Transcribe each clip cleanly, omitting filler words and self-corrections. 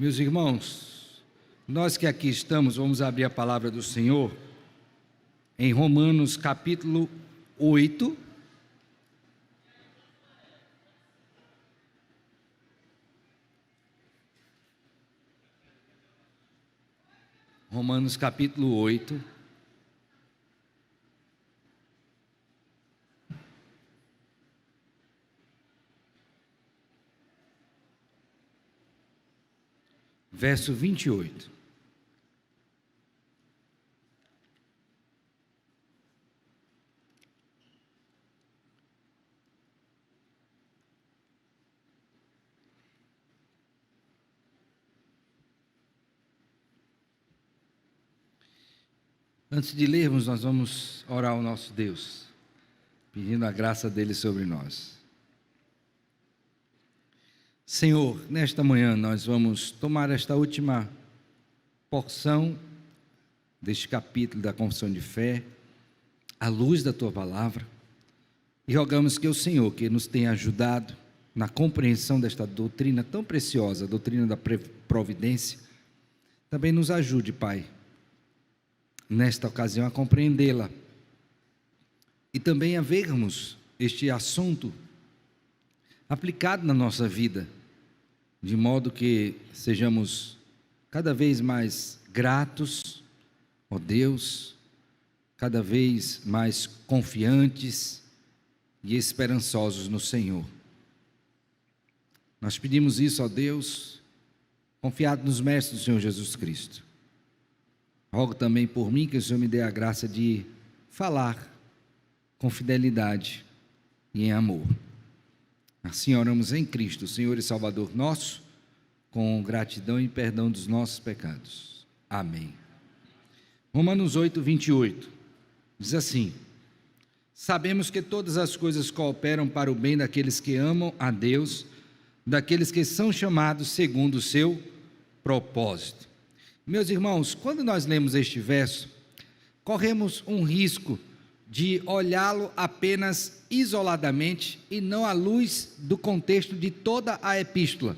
Meus irmãos, nós que aqui estamos, vamos abrir a palavra do Senhor em Romanos capítulo 8. Romanos capítulo 8. Verso 28. Antes de lermos, nós vamos orar ao nosso Deus, pedindo a graça dele sobre nós. Senhor, nesta manhã nós vamos tomar esta última porção deste capítulo da confissão de fé, à luz da Tua palavra, e rogamos que o Senhor, que nos tenha ajudado na compreensão desta doutrina tão preciosa, a doutrina da providência, também nos ajude, Pai, nesta ocasião a compreendê-la, e também a vermos este assunto aplicado na nossa vida, de modo que sejamos cada vez mais gratos, ó Deus, cada vez mais confiantes e esperançosos no Senhor. Nós pedimos isso, ó Deus, confiado nos méritos do Senhor Jesus Cristo. Rogo também por mim que o Senhor me dê a graça de falar com fidelidade e em amor. Assim oramos em Cristo, Senhor e Salvador nosso, com gratidão e perdão dos nossos pecados. Amém. Romanos 8, 28, diz assim: sabemos que todas as coisas cooperam para o bem daqueles que amam a Deus, daqueles que são chamados segundo o seu propósito. Meus irmãos, quando nós lemos este verso, corremos um risco de olhá-lo apenas isoladamente e não à luz do contexto de toda a epístola,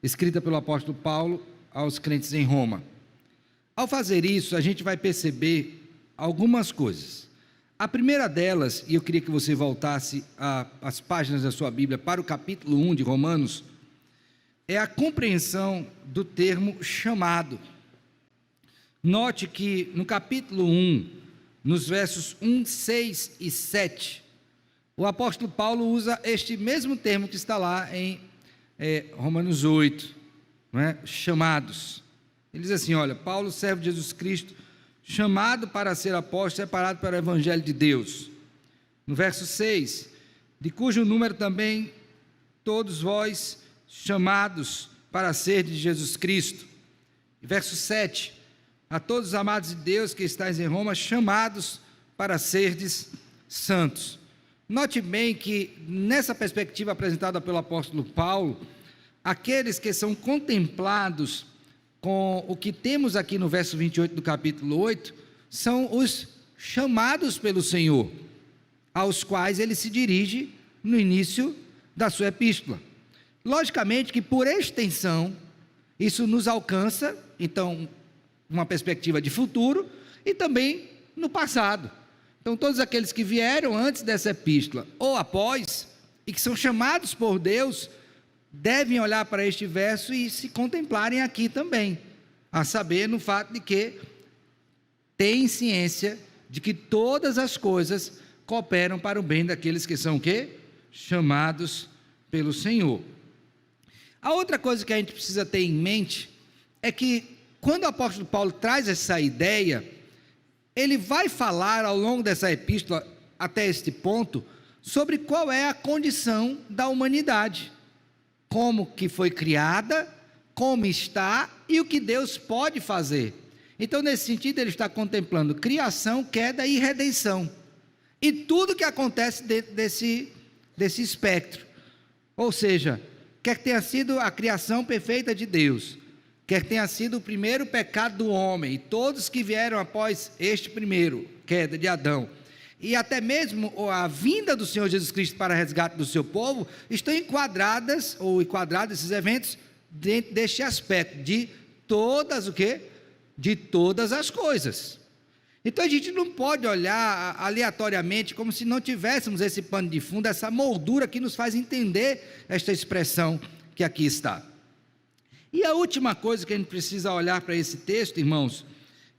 escrita pelo apóstolo Paulo aos crentes em Roma. Ao fazer isso, a gente vai perceber algumas coisas. A primeira delas, e eu queria que você voltasse às páginas da sua Bíblia para o capítulo 1 de Romanos, é a compreensão do termo chamado. Note que no capítulo 1, nos versos 1, 6 e 7, o apóstolo Paulo usa este mesmo termo que está lá em Romanos 8, não é? Chamados. Ele diz assim: olha, Paulo, servo de Jesus Cristo, chamado para ser apóstolo, separado para o evangelho de Deus. No verso 6, de cujo número também todos vós chamados para ser de Jesus Cristo. Verso 7, a todos os amados de Deus que estáis em Roma, chamados para serdes santos. Note bem que nessa perspectiva apresentada pelo apóstolo Paulo, aqueles que são contemplados com o que temos aqui no verso 28 do capítulo 8, são os chamados pelo Senhor, aos quais ele se dirige no início da sua epístola. Logicamente que por extensão, isso nos alcança, então, uma perspectiva de futuro e também no passado. Então, todos aqueles que vieram antes dessa epístola ou após e que são chamados por Deus, devem olhar para este verso e se contemplarem aqui também, a saber, no fato de que têm ciência de que todas as coisas cooperam para o bem daqueles que são o quê? Chamados pelo Senhor. A outra coisa que a gente precisa ter em mente é que quando o apóstolo Paulo traz essa ideia, ele vai falar ao longo dessa epístola, até este ponto, sobre qual é a condição da humanidade, como que foi criada, como está e o que Deus pode fazer. Então, nesse sentido, ele está contemplando criação, queda e redenção, e tudo que acontece dentro desse espectro, ou seja, quer que tenha sido a criação perfeita de Deus, quer tenha sido o primeiro pecado do homem, e todos que vieram após este primeiro, queda de Adão, e até mesmo a vinda do Senhor Jesus Cristo para resgate do seu povo, estão enquadrados esses eventos dentro deste aspecto de todas o quê? De todas as coisas. Então a gente não pode olhar aleatoriamente como se não tivéssemos esse pano de fundo, essa moldura que nos faz entender esta expressão que aqui está. E a última coisa que a gente precisa olhar para esse texto, irmãos,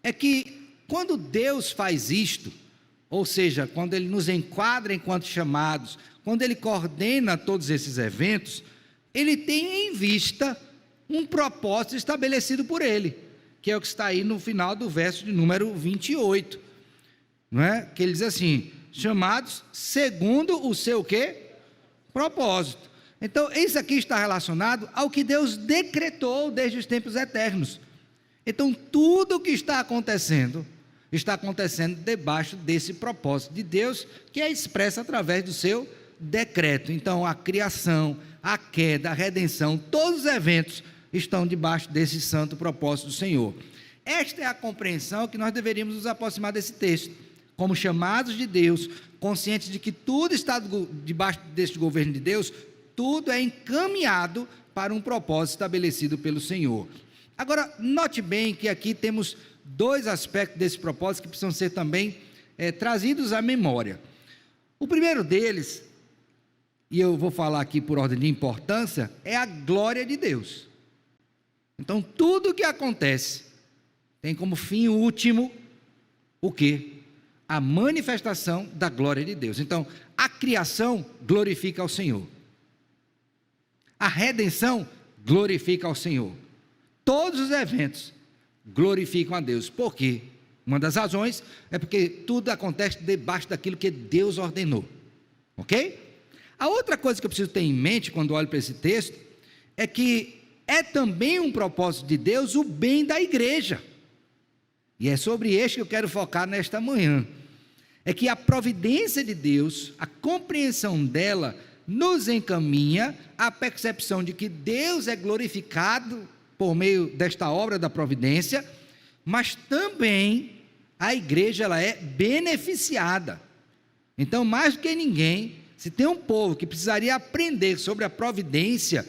é que quando Deus faz isto, ou seja, quando Ele nos enquadra enquanto chamados, quando Ele coordena todos esses eventos, Ele tem em vista um propósito estabelecido por Ele, que é o que está aí no final do verso de número 28, não é? Que ele diz assim, chamados segundo o seu quê? Propósito. Então, isso aqui está relacionado ao que Deus decretou desde os tempos eternos. Então, tudo o que está acontecendo debaixo desse propósito de Deus, que é expresso através do seu decreto. Então, a criação, a queda, a redenção, todos os eventos estão debaixo desse santo propósito do Senhor. Esta é a compreensão que nós deveríamos nos aproximar desse texto, como chamados de Deus, conscientes de que tudo está debaixo deste governo de Deus, tudo é encaminhado para um propósito estabelecido pelo Senhor. Agora, note bem que aqui temos dois aspectos desse propósito que precisam ser também trazidos à memória. O primeiro deles, e eu vou falar aqui por ordem de importância, é a glória de Deus. Então, tudo o que acontece tem como fim último o quê? A manifestação da glória de Deus. Então, a criação glorifica ao Senhor. A redenção glorifica ao Senhor. Todos os eventos glorificam a Deus. Por quê? Uma das razões é porque tudo acontece debaixo daquilo que Deus ordenou. Ok? A outra coisa que eu preciso ter em mente quando olho para esse texto é que é também um propósito de Deus o bem da igreja. E é sobre este que eu quero focar nesta manhã. É que a providência de Deus, a compreensão dela, nos encaminha à percepção de que Deus é glorificado por meio desta obra da providência, mas também a igreja ela é beneficiada. Então, mais do que ninguém, se tem um povo que precisaria aprender sobre a providência,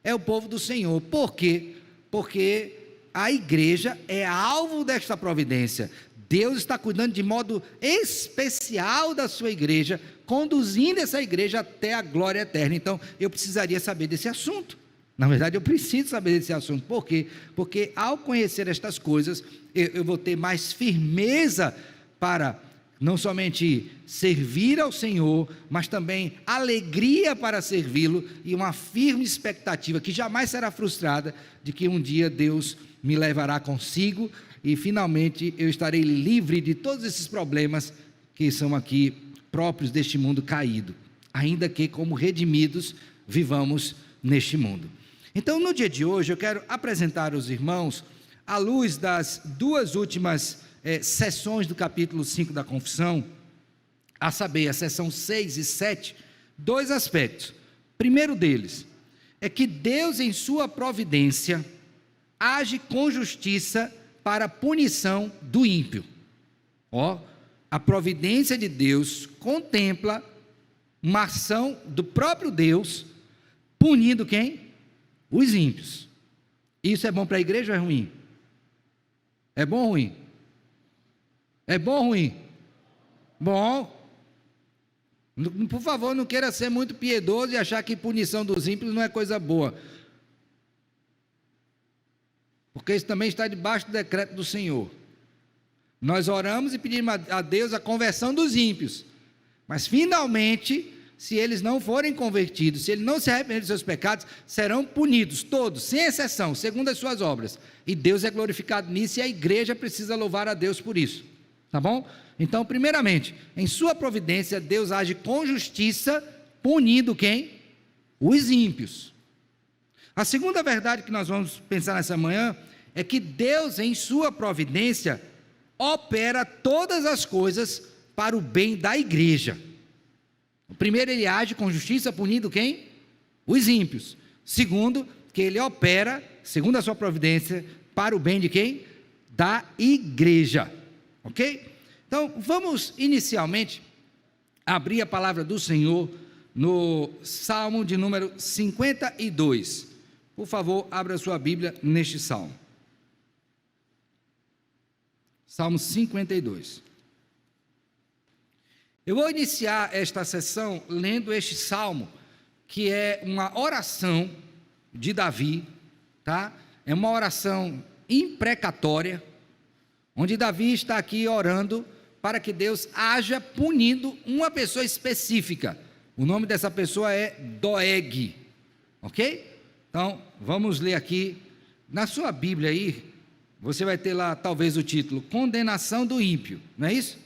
é o povo do Senhor. Por quê? Porque a igreja é alvo desta providência. Deus está cuidando de modo especial da sua igreja, conduzindo essa igreja até a glória eterna. Então, eu precisaria saber desse assunto. Na verdade, eu preciso saber desse assunto. Por quê? Porque ao conhecer estas coisas, eu vou ter mais firmeza para não somente servir ao Senhor, mas também alegria para servi-lo e uma firme expectativa que jamais será frustrada de que um dia Deus me levará consigo e finalmente eu estarei livre de todos esses problemas que são aqui próprios deste mundo caído, ainda que como redimidos vivamos neste mundo. Então, no dia de hoje eu quero apresentar aos irmãos, à luz das duas últimas sessões do capítulo 5 da confissão, a saber, a sessão 6 e 7, dois aspectos. Primeiro deles, é que Deus em sua providência, age com justiça para a punição do ímpio. A providência de Deus contempla uma ação do próprio Deus, punindo quem? Os ímpios. Isso é bom para a igreja ou é ruim? É bom ou ruim? É bom ou ruim? Bom. Por favor, não queira ser muito piedoso e achar que punição dos ímpios não é coisa boa. Porque isso também está debaixo do decreto do Senhor. Nós oramos e pedimos a Deus a conversão dos ímpios. Mas finalmente, se eles não forem convertidos, se eles não se arrependerem dos seus pecados, serão punidos, todos, sem exceção, segundo as suas obras. E Deus é glorificado nisso e a igreja precisa louvar a Deus por isso. Tá bom? Então, primeiramente, em sua providência, Deus age com justiça, punindo quem? Os ímpios. A segunda verdade que nós vamos pensar nessa manhã é que Deus, em sua providência, opera todas as coisas para o bem da igreja. O primeiro, ele age com justiça, punindo quem? Os ímpios. Segundo, que ele opera, segundo a sua providência, para o bem de quem? Da igreja. Ok? Então, vamos inicialmente abrir a palavra do Senhor no Salmo de número 52. Por favor, abra sua Bíblia neste salmo. Salmo 52. Eu vou iniciar esta sessão lendo este salmo, que é uma oração de Davi, tá? É uma oração imprecatória, onde Davi está aqui orando para que Deus haja punindo uma pessoa específica. O nome dessa pessoa é Doeg, ok? Então, vamos ler aqui, na sua Bíblia aí, você vai ter lá talvez o título, Condenação do Ímpio, não é isso?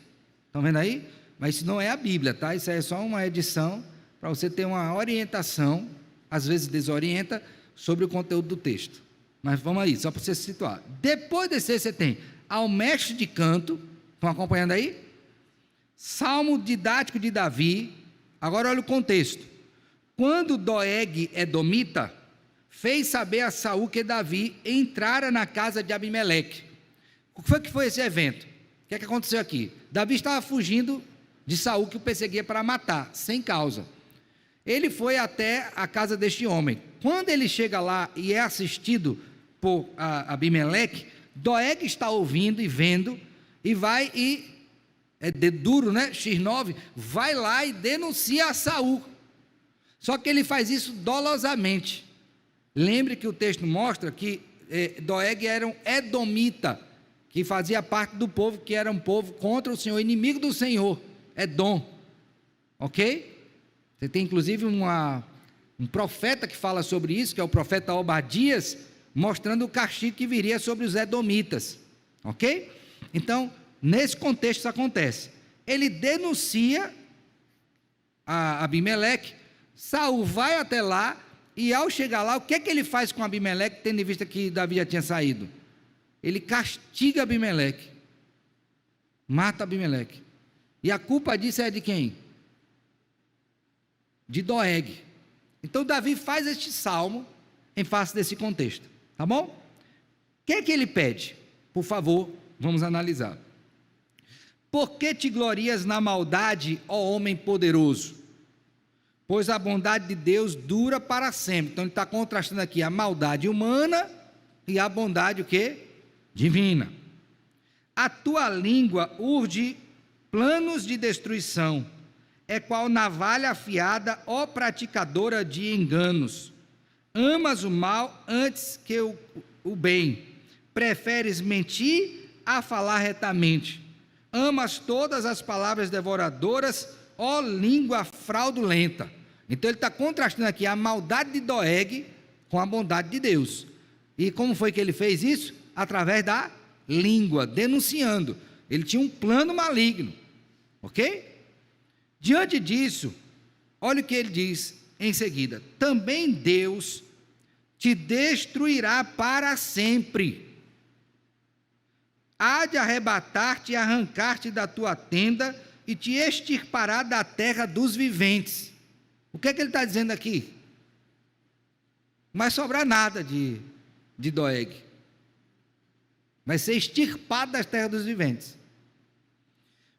Estão vendo aí? Mas isso não é a Bíblia, tá? Isso é só uma edição, para você ter uma orientação, às vezes desorienta, sobre o conteúdo do texto. Mas vamos aí, só para você se situar. Depois desse você tem ao mestre de canto, estão acompanhando aí? Salmo didático de Davi. Agora olha o contexto. Quando Doeg edomita fez saber a Saul que Davi entrara na casa de Abimeleque. O que foi esse evento? O que aconteceu aqui? Davi estava fugindo de Saul, que o perseguia para matar, sem causa. Ele foi até a casa deste homem. Quando ele chega lá e é assistido por Abimeleque, Doeg está ouvindo e vendo, e vai e, é duro, né? X9, vai lá e denuncia a Saul. Só que ele faz isso dolosamente. Lembre que o texto mostra que Doeg era um edomita, que fazia parte do povo, que era um povo contra o Senhor, inimigo do Senhor, Edom, ok? Você tem inclusive um profeta que fala sobre isso, que é o profeta Obadias, mostrando o castigo que viria sobre os edomitas, ok? Então, nesse contexto isso acontece. Ele denuncia a Abimeleque, Saul vai até lá, e ao chegar lá, o que é que ele faz com Abimeleque, tendo em vista que Davi já tinha saído? Ele castiga Abimeleque, mata Abimeleque. E a culpa disso é de quem? De Doeg. Então Davi faz este salmo em face desse contexto, tá bom? O que é que ele pede? Por favor, vamos analisar. Por que te glorias na maldade, ó homem poderoso? Pois a bondade de Deus dura para sempre. Então ele está contrastando aqui a maldade humana e a bondade o quê? Divina. A tua língua urge planos de destruição, é qual navalha afiada, ó praticadora de enganos. Amas o mal antes que o bem, preferes mentir a falar retamente. Amas todas as palavras devoradoras, ó língua fraudulenta. Então ele está contrastando aqui a maldade de Doeg com a bondade de Deus. E como foi que ele fez isso? Através da língua, denunciando. Ele tinha um plano maligno, ok? Diante disso, olha o que ele diz em seguida: também Deus te destruirá para sempre, há de arrebatar-te e arrancar-te da tua tenda e te extirpará da terra dos viventes. O que é que ele está dizendo aqui? Não vai sobrar nada de Doeg, vai ser extirpado das terras dos viventes.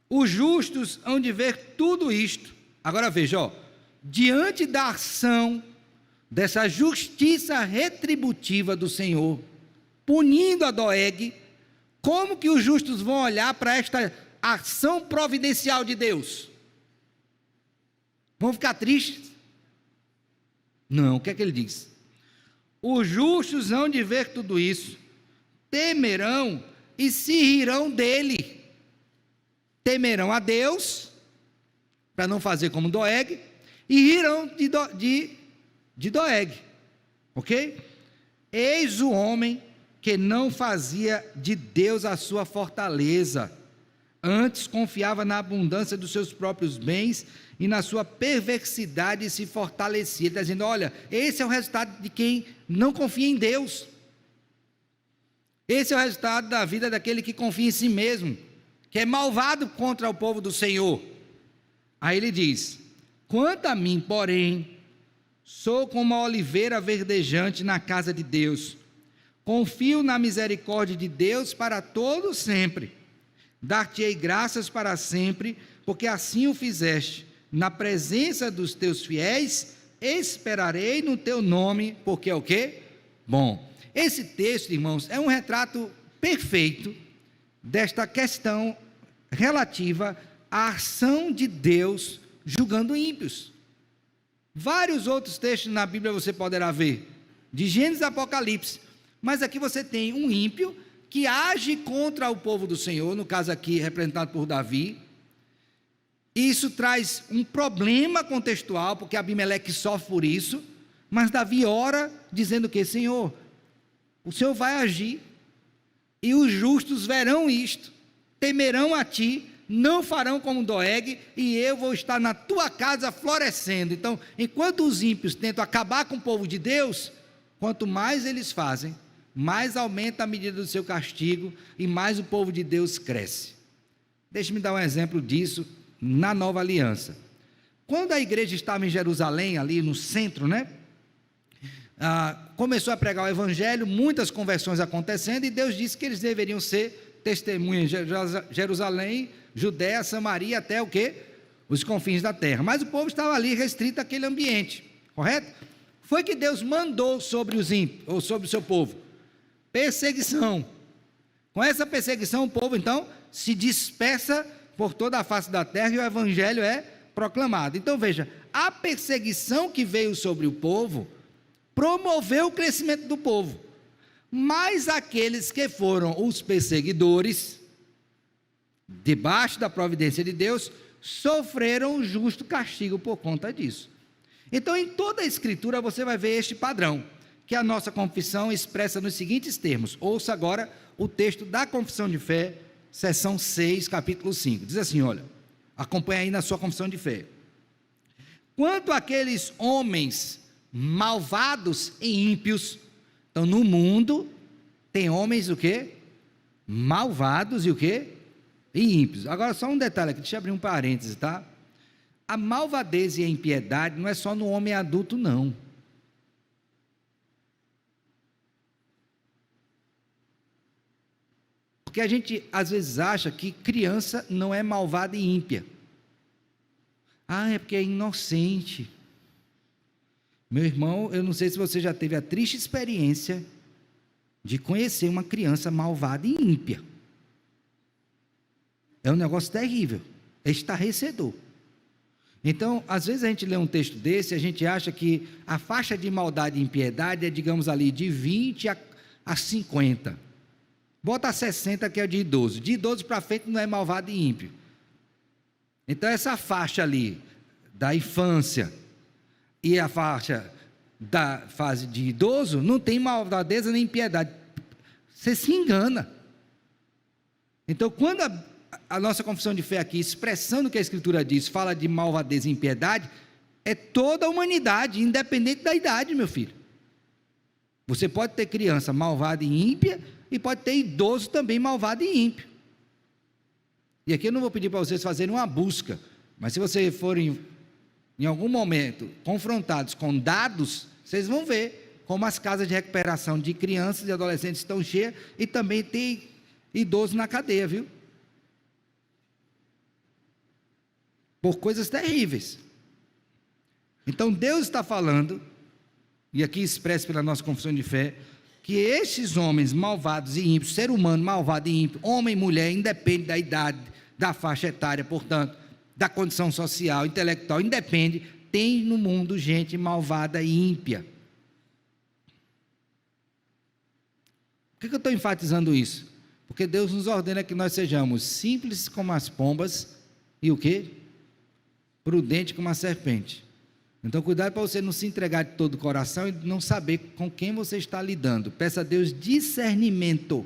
Os justos hão de ver tudo isto. Agora veja, ó, diante da ação dessa justiça retributiva do Senhor, punindo a Doeg, como que os justos vão olhar para esta ação providencial de Deus? Vão ficar tristes? Não, o que é que ele diz? Os justos hão de ver tudo isso, temerão e se rirão dele. Temerão a Deus, para não fazer como Doeg, e rirão de Doeg, ok? Eis o homem que não fazia de Deus a sua fortaleza, antes confiava na abundância dos seus próprios bens e na sua perversidade se fortalecia. Ele está dizendo, olha, esse é o resultado de quem não confia em Deus. Esse é o resultado da vida daquele que confia em si mesmo, que é malvado contra o povo do Senhor. Aí ele diz, quanto a mim, porém, sou como a oliveira verdejante na casa de Deus, confio na misericórdia de Deus para todo sempre, dar-te-ei graças para sempre, porque assim o fizeste, na presença dos teus fiéis, esperarei no teu nome, porque é o quê? Bom, esse texto, irmãos, é um retrato perfeito desta questão relativa à ação de Deus julgando ímpios. Vários outros textos na Bíblia você poderá ver, de Gênesis a Apocalipse, mas aqui você tem um ímpio que age contra o povo do Senhor, no caso aqui representado por Davi. Isso traz um problema contextual, porque Abimeleque sofre por isso, mas Davi ora dizendo que, Senhor, o Senhor vai agir, e os justos verão isto, temerão a ti, não farão como Doeg, e eu vou estar na tua casa florescendo. Então, enquanto os ímpios tentam acabar com o povo de Deus, quanto mais eles fazem, mais aumenta a medida do seu castigo, e mais o povo de Deus cresce. Deixe-me dar um exemplo disso na Nova Aliança. Quando a igreja estava em Jerusalém, ali no centro, começou a pregar o evangelho, muitas conversões acontecendo, e Deus disse que eles deveriam ser testemunhas de Jerusalém, Judéia, Samaria, até o quê? Os confins da terra. Mas o povo estava ali restrito àquele ambiente, correto? Foi que Deus mandou sobre os ímpios, ou sobre o seu povo, perseguição. Com essa perseguição, o povo então se dispersa por toda a face da terra, e o evangelho é proclamado. Então veja, a perseguição que veio sobre o povo promoveu o crescimento do povo, mas aqueles que foram os perseguidores, debaixo da providência de Deus, sofreram um justo castigo por conta disso. Então, em toda a Escritura você vai ver este padrão, que a nossa confissão expressa nos seguintes termos. Ouça agora o texto da Confissão de Fé, seção 6, capítulo 5. Diz assim, olha, acompanha aí na sua confissão de fé. Quanto àqueles homens malvados e ímpios, então no mundo tem homens o quê? Malvados e o quê? E ímpios. Agora só um detalhe aqui, deixa eu abrir um parêntese, tá? A malvadez e a impiedade não é só no homem adulto, não. Porque a gente às vezes acha que criança não é malvada e ímpia. É porque é inocente. Meu irmão, eu não sei se você já teve a triste experiência de conhecer uma criança malvada e ímpia. É um negócio terrível, é estarrecedor. Então, às vezes a gente lê um texto desse, a gente acha que a faixa de maldade e impiedade é, digamos ali, de 20 a 50. Bota a 60, que é o de idoso. De idoso para frente não é malvado e ímpio. Então, essa faixa ali, da infância e a faixa da fase de idoso, não tem malvadeza nem impiedade. Você se engana. Então, quando a nossa confissão de fé aqui, expressando o que a Escritura diz, fala de malvadeza e impiedade, é toda a humanidade, independente da idade, meu filho. Você pode ter criança malvada e ímpia, e pode ter idoso também malvado e ímpio. E aqui eu não vou pedir para vocês fazerem uma busca, mas se vocês forem, em algum momento, confrontados com dados, vocês vão ver como as casas de recuperação de crianças e adolescentes estão cheias, e também tem idoso na cadeia, viu? Por coisas terríveis. Então Deus está falando, e aqui expressa pela nossa confissão de fé, que esses homens malvados e ímpios, ser humano malvado e ímpio, homem e mulher, independe da idade, da faixa etária, portanto, da condição social, intelectual, independe, tem no mundo gente malvada e ímpia. Por que eu estou enfatizando isso? Porque Deus nos ordena que nós sejamos simples como as pombas e o quê? Prudente como a serpente. Então cuidado para você não se entregar de todo o coração e não saber com quem você está lidando. Peça a Deus discernimento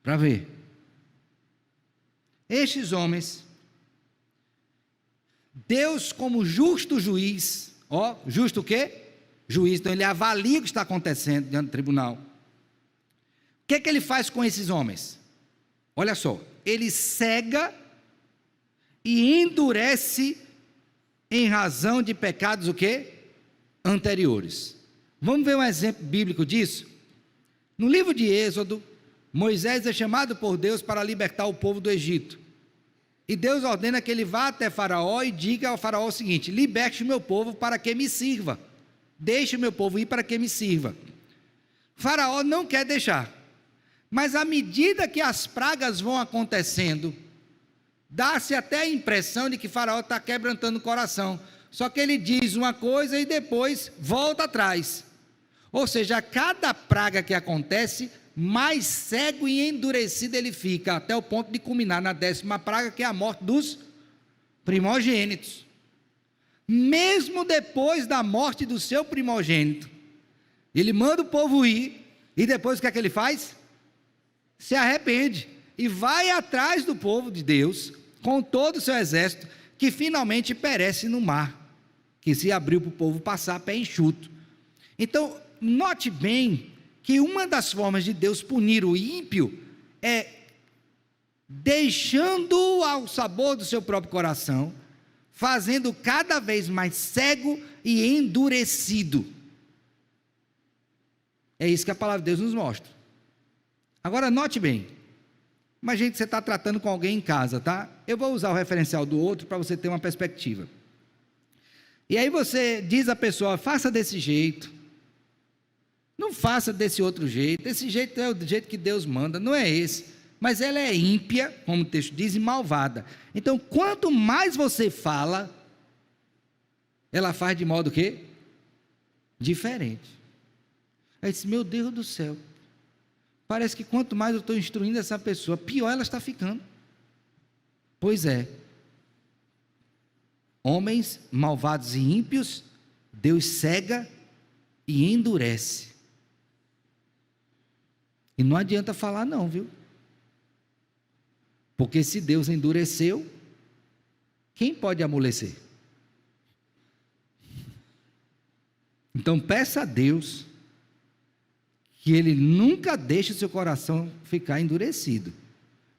para ver. Estes homens, Deus como justo juiz, justo o quê? Juiz, então ele avalia o que está acontecendo diante do tribunal. O que é que ele faz com esses homens? Olha só, ele cega e endurece em razão de pecados o quê? Anteriores. Vamos ver um exemplo bíblico disso? No livro de Êxodo, Moisés é chamado por Deus para libertar o povo do Egito. E Deus ordena que ele vá até Faraó e diga ao Faraó o seguinte: liberte o meu povo para que me sirva. deixe o meu povo ir para que me sirva. Faraó não quer deixar, mas à medida que as pragas vão acontecendo, dá-se até a impressão de que Faraó está quebrantando o coração, só que ele diz uma coisa e depois volta atrás, ou seja, a cada praga que acontece, mais cego e endurecido ele fica, até o ponto de culminar na 10ª praga, que é a morte dos primogênitos. Mesmo depois da morte do seu primogênito, ele manda o povo ir, e depois o que é que ele faz? Se arrepende, e vai atrás do povo de Deus, com todo o seu exército, que finalmente perece no mar, que se abriu para o povo passar a pé enxuto. Então, note bem, que uma das formas de Deus punir o ímpio, é deixando-o ao sabor do seu próprio coração, fazendo cada vez mais cego e endurecido. É isso que a palavra de Deus nos mostra. Agora note bem, imagine que você está tratando com alguém em casa, tá? Eu vou usar o referencial do outro para você ter uma perspectiva. E aí você diz à pessoa, faça desse jeito, não faça desse outro jeito, esse jeito é o jeito que Deus manda, não é esse, mas ela é ímpia, como o texto diz, e malvada. Então, quanto mais você fala, ela faz de modo que? Diferente. Aí disse, meu Deus do céu, parece que quanto mais eu estou instruindo essa pessoa, pior ela está ficando. Pois é, homens malvados e ímpios, Deus cega e endurece. E não adianta falar não, viu? Porque se Deus endureceu, quem pode amolecer? Então peça a Deus que Ele nunca deixe o seu coração ficar endurecido,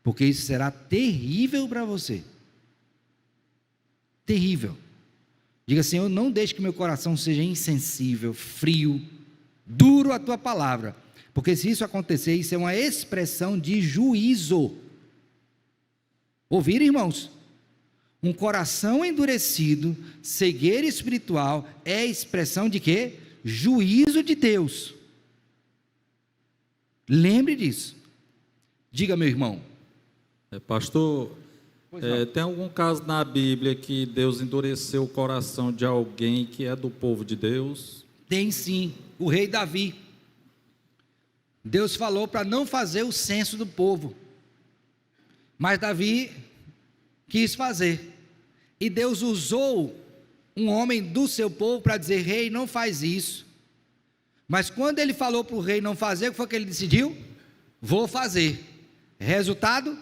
porque isso será terrível para você. Terrível. Diga, Senhor, não deixe que meu coração seja insensível, frio, duro à tua palavra, porque se isso acontecer, isso é uma expressão de juízo. Ouviram, irmãos? Um coração endurecido, cegueira espiritual, é expressão de quê? Juízo de Deus. Lembre disso. Diga, meu irmão. Pastor, tem algum caso na Bíblia que Deus endureceu o coração de alguém que é do povo de Deus? Tem sim, o rei Davi. Deus falou para não fazer o censo do povo, mas Davi quis fazer, e Deus usou um homem do seu povo para dizer, rei, não faz isso. Mas quando ele falou para o rei não fazer, o que foi que ele decidiu? Vou fazer. Resultado?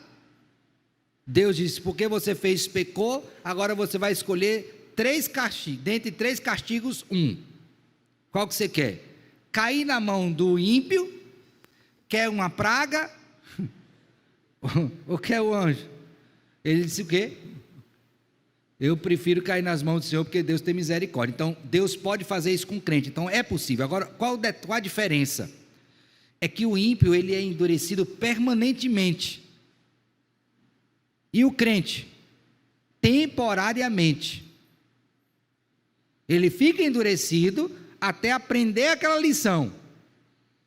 Deus disse, porque você fez, pecou, agora você vai escolher 3 castigos, dentre 3 castigos, 1. Qual que você quer? Cair na mão do ímpio, quer uma praga, ou quer o anjo? Ele disse o quê? Eu prefiro cair nas mãos do Senhor, porque Deus tem misericórdia. Então, Deus pode fazer isso com o crente, então é possível. Agora, qual a diferença? É que o ímpio, ele é endurecido permanentemente, e o crente, temporariamente. Ele fica endurecido, até aprender aquela lição,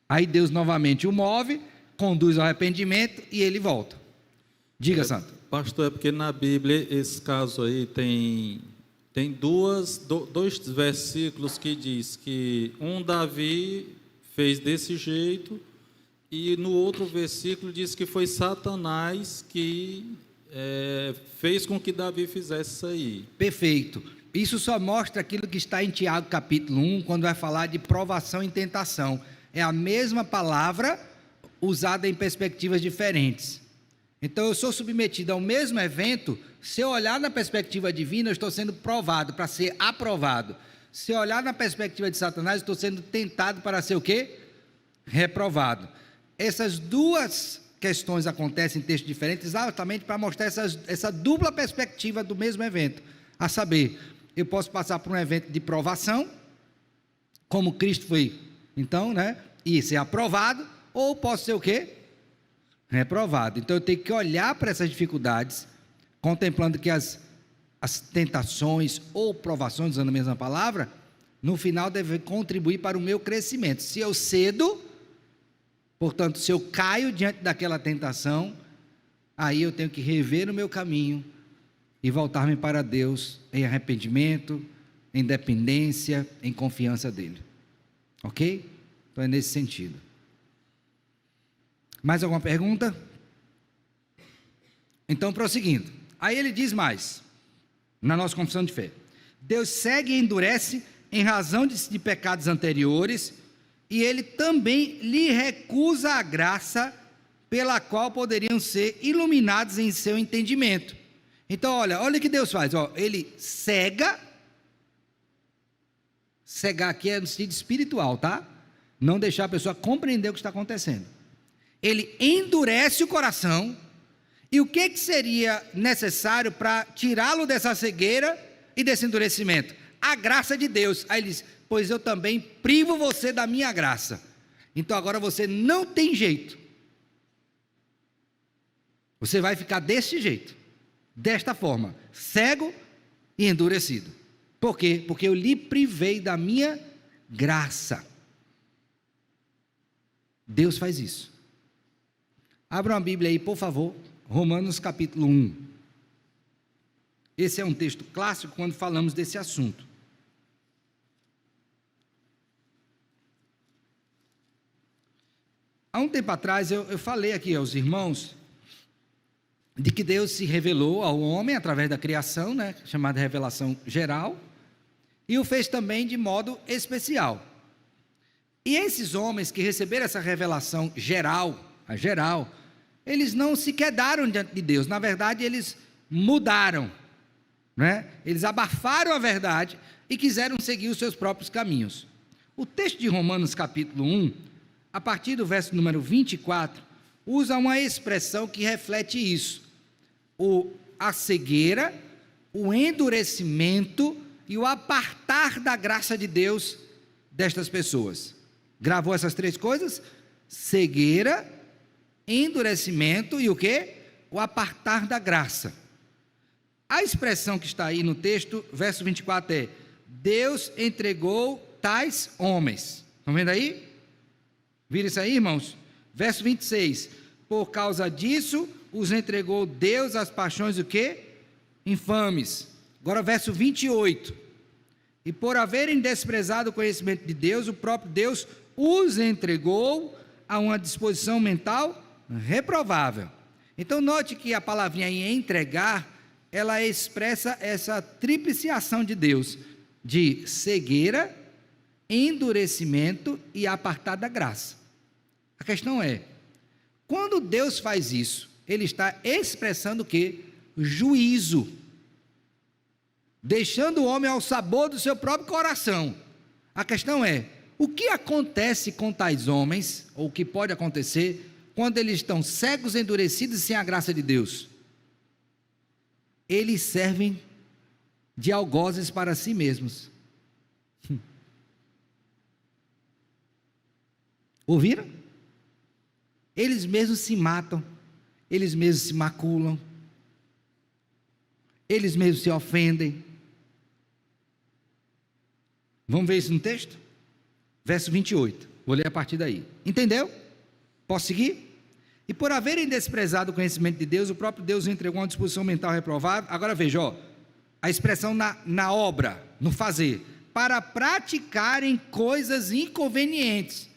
aí Deus novamente o move, conduz ao arrependimento, e ele volta. Diga, santo. Pastor, é porque na Bíblia, esse caso aí, tem dois versículos que diz que Davi fez desse jeito, e no outro versículo diz que foi Satanás que fez com que Davi fizesse isso aí. Perfeito. Isso só mostra aquilo que está em Tiago capítulo 1, quando vai falar de provação e tentação. É a mesma palavra usada em perspectivas diferentes. Então eu sou submetido ao mesmo evento, se eu olhar na perspectiva divina, eu estou sendo provado para ser aprovado. Se eu olhar na perspectiva de Satanás, eu estou sendo tentado para ser o quê? Reprovado. Essas duas questões acontecem em textos diferentes, exatamente para mostrar essa dupla perspectiva do mesmo evento. A saber, eu posso passar por um evento de provação, como Cristo foi, então, e ser aprovado, ou posso ser o quê? Reprovado. Então eu tenho que olhar para essas dificuldades, contemplando que as tentações ou provações, usando a mesma palavra, no final deve contribuir para o meu crescimento. Se eu cedo, portanto, se eu caio diante daquela tentação, aí eu tenho que rever o meu caminho e voltar-me para Deus em arrependimento, em dependência, em confiança dEle. Ok? Então é nesse sentido. Mais alguma pergunta? Então, prosseguindo. Aí ele diz mais, na nossa confissão de fé: Deus segue e endurece em razão de pecados anteriores, e Ele também lhe recusa a graça pela qual poderiam ser iluminados em seu entendimento. Então, olha o que Deus faz, Ele cegar aqui é no sentido espiritual, tá? Não deixar a pessoa compreender o que está acontecendo. Ele endurece o coração. E o que seria necessário para tirá-lo dessa cegueira e desse endurecimento? A graça de Deus. Aí ele diz: pois eu também privo você da minha graça. Então agora você não tem jeito. Você vai ficar deste jeito, desta forma, cego e endurecido. Por quê? Porque eu lhe privei da minha graça. Deus faz isso. Abra uma Bíblia aí, por favor. Romanos capítulo 1. Esse é um texto clássico quando falamos desse assunto. Há um tempo atrás eu falei aqui aos irmãos de que Deus se revelou ao homem através da criação, chamada revelação geral, e o fez também de modo especial. E esses homens que receberam essa revelação geral, eles não se quedaram diante de Deus. Na verdade, eles mudaram, Eles abafaram a verdade e quiseram seguir os seus próprios caminhos. O texto de Romanos capítulo 1, a partir do verso número 24, usa uma expressão que reflete isso: a cegueira, o endurecimento e o apartar da graça de Deus destas pessoas. Gravou essas três coisas? Cegueira, endurecimento e o quê? O apartar da graça. A expressão que está aí no texto, verso 24 é: Deus entregou tais homens. Estão vendo aí? Viram isso aí, irmãos? Verso 26: por causa disso, os entregou Deus às paixões o quê? Infames. Agora verso 28: e por haverem desprezado o conhecimento de Deus, o próprio Deus os entregou a uma disposição mental reprovável. Então note que a palavrinha aí, entregar, ela expressa essa tríplice ação de Deus, de cegueira, endurecimento e apartar da graça. A questão é, quando Deus faz isso, Ele está expressando o quê? Juízo, deixando o homem ao sabor do seu próprio coração. A questão é, o que acontece com tais homens, ou o que pode acontecer, quando eles estão cegos, endurecidos e sem a graça de Deus? Eles servem de algozes para si mesmos. Ouviram? Eles mesmos se matam, eles mesmos se maculam, eles mesmos se ofendem. Vamos ver isso no texto? Verso 28, vou ler a partir daí. Entendeu? Posso seguir? E por haverem desprezado o conhecimento de Deus, o próprio Deus entregou uma disposição mental reprovável. Agora veja, a expressão na obra, no fazer, para praticarem coisas inconvenientes.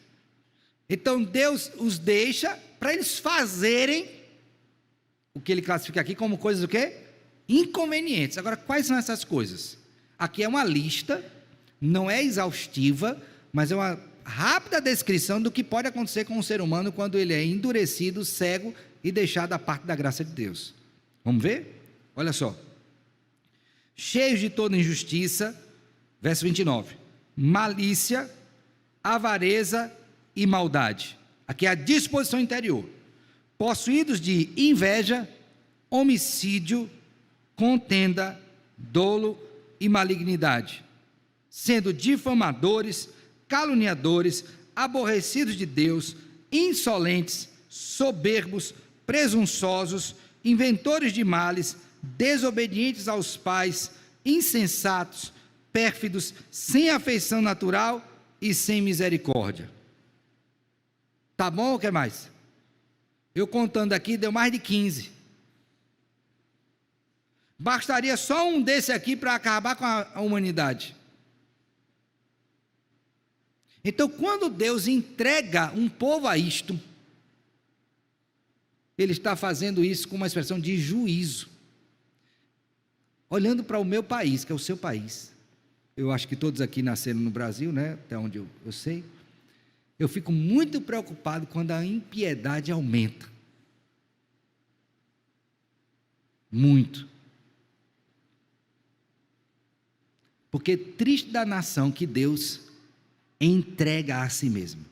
Então Deus os deixa para eles fazerem o que ele classifica aqui como coisas o quê? Inconvenientes. Agora, quais são essas coisas? Aqui é uma lista, não é exaustiva, mas é uma rápida descrição do que pode acontecer com o ser humano quando ele é endurecido, cego e deixado à parte da graça de Deus. Vamos ver? Olha só: cheios de toda injustiça, verso 29, malícia, avareza e maldade. Aqui é a disposição interior. Possuídos de inveja, homicídio, contenda, dolo e malignidade, sendo difamadores, caluniadores, aborrecidos de Deus, insolentes, soberbos, presunçosos, inventores de males, desobedientes aos pais, insensatos, pérfidos, sem afeição natural e sem misericórdia. Tá bom ou quer mais? Eu contando aqui, deu mais de 15. Bastaria só um desse aqui para acabar com a humanidade. Então, quando Deus entrega um povo a isto, Ele está fazendo isso com uma expressão de juízo. Olhando para o meu país, que é o seu país. Eu acho que todos aqui nasceram no Brasil, né? Até onde eu sei. Eu fico muito preocupado quando a impiedade aumenta. Muito. Porque triste da nação que Deus entrega a si mesmo.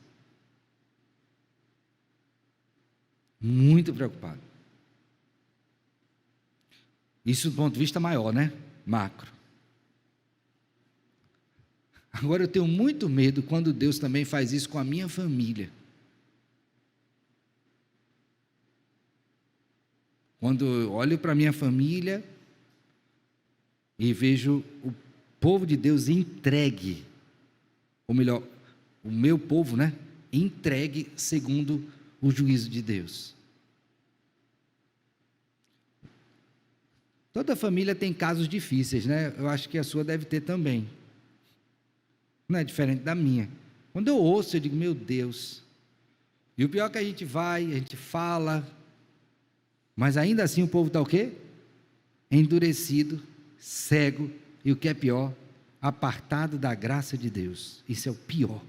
Muito preocupado. Isso do ponto de vista maior, né? Macro. Agora eu tenho muito medo quando Deus também faz isso com a minha família. Quando eu olho para a minha família e vejo o povo de Deus entregue, ou melhor, o meu povo, né? Entregue segundo o juízo de Deus. Toda família tem casos difíceis, né? Eu acho que a sua deve ter também. Não é diferente da minha. Quando eu ouço, eu digo, meu Deus. E o pior é que a gente vai, a gente fala, mas ainda assim o povo está o quê? Endurecido, cego, e o que é pior, apartado da graça de Deus. Isso é o pior.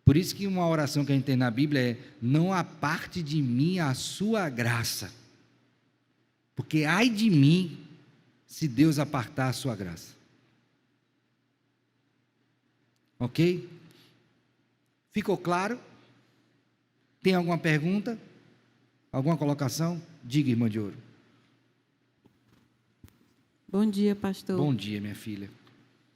Por isso que uma oração que a gente tem na Bíblia é: não aparte de mim a sua graça, porque ai de mim se Deus apartar a sua graça. Ok? Ficou claro? Tem alguma pergunta? Alguma colocação? Diga, irmã de ouro. Bom dia, pastor. Bom dia, minha filha.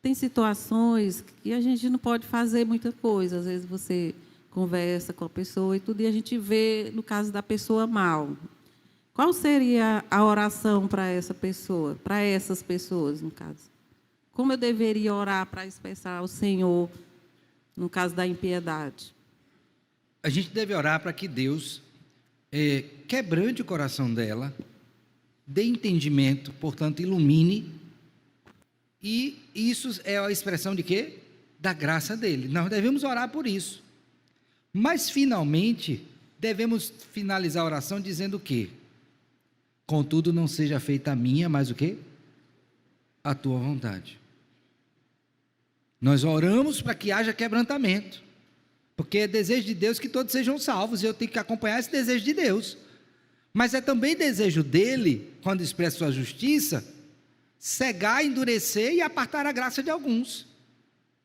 Tem situações que a gente não pode fazer muita coisa. Às vezes você conversa com a pessoa e tudo, e a gente vê, no caso da pessoa, mal. Qual seria a oração para essa pessoa, para essas pessoas, no caso? Como eu deveria orar para expressar ao Senhor, no caso da impiedade? A gente deve orar para que Deus quebrante o coração dela, dê entendimento, portanto, ilumine. E isso é a expressão de quê? Da graça dele. Nós devemos orar por isso. Mas, finalmente, devemos finalizar a oração dizendo o quê? Contudo, não seja feita a minha, mas o quê? A tua vontade. Nós oramos para que haja quebrantamento, porque é desejo de Deus que todos sejam salvos, e eu tenho que acompanhar esse desejo de Deus. Mas é também desejo dele, quando expressa sua justiça, cegar, endurecer e apartar a graça de alguns.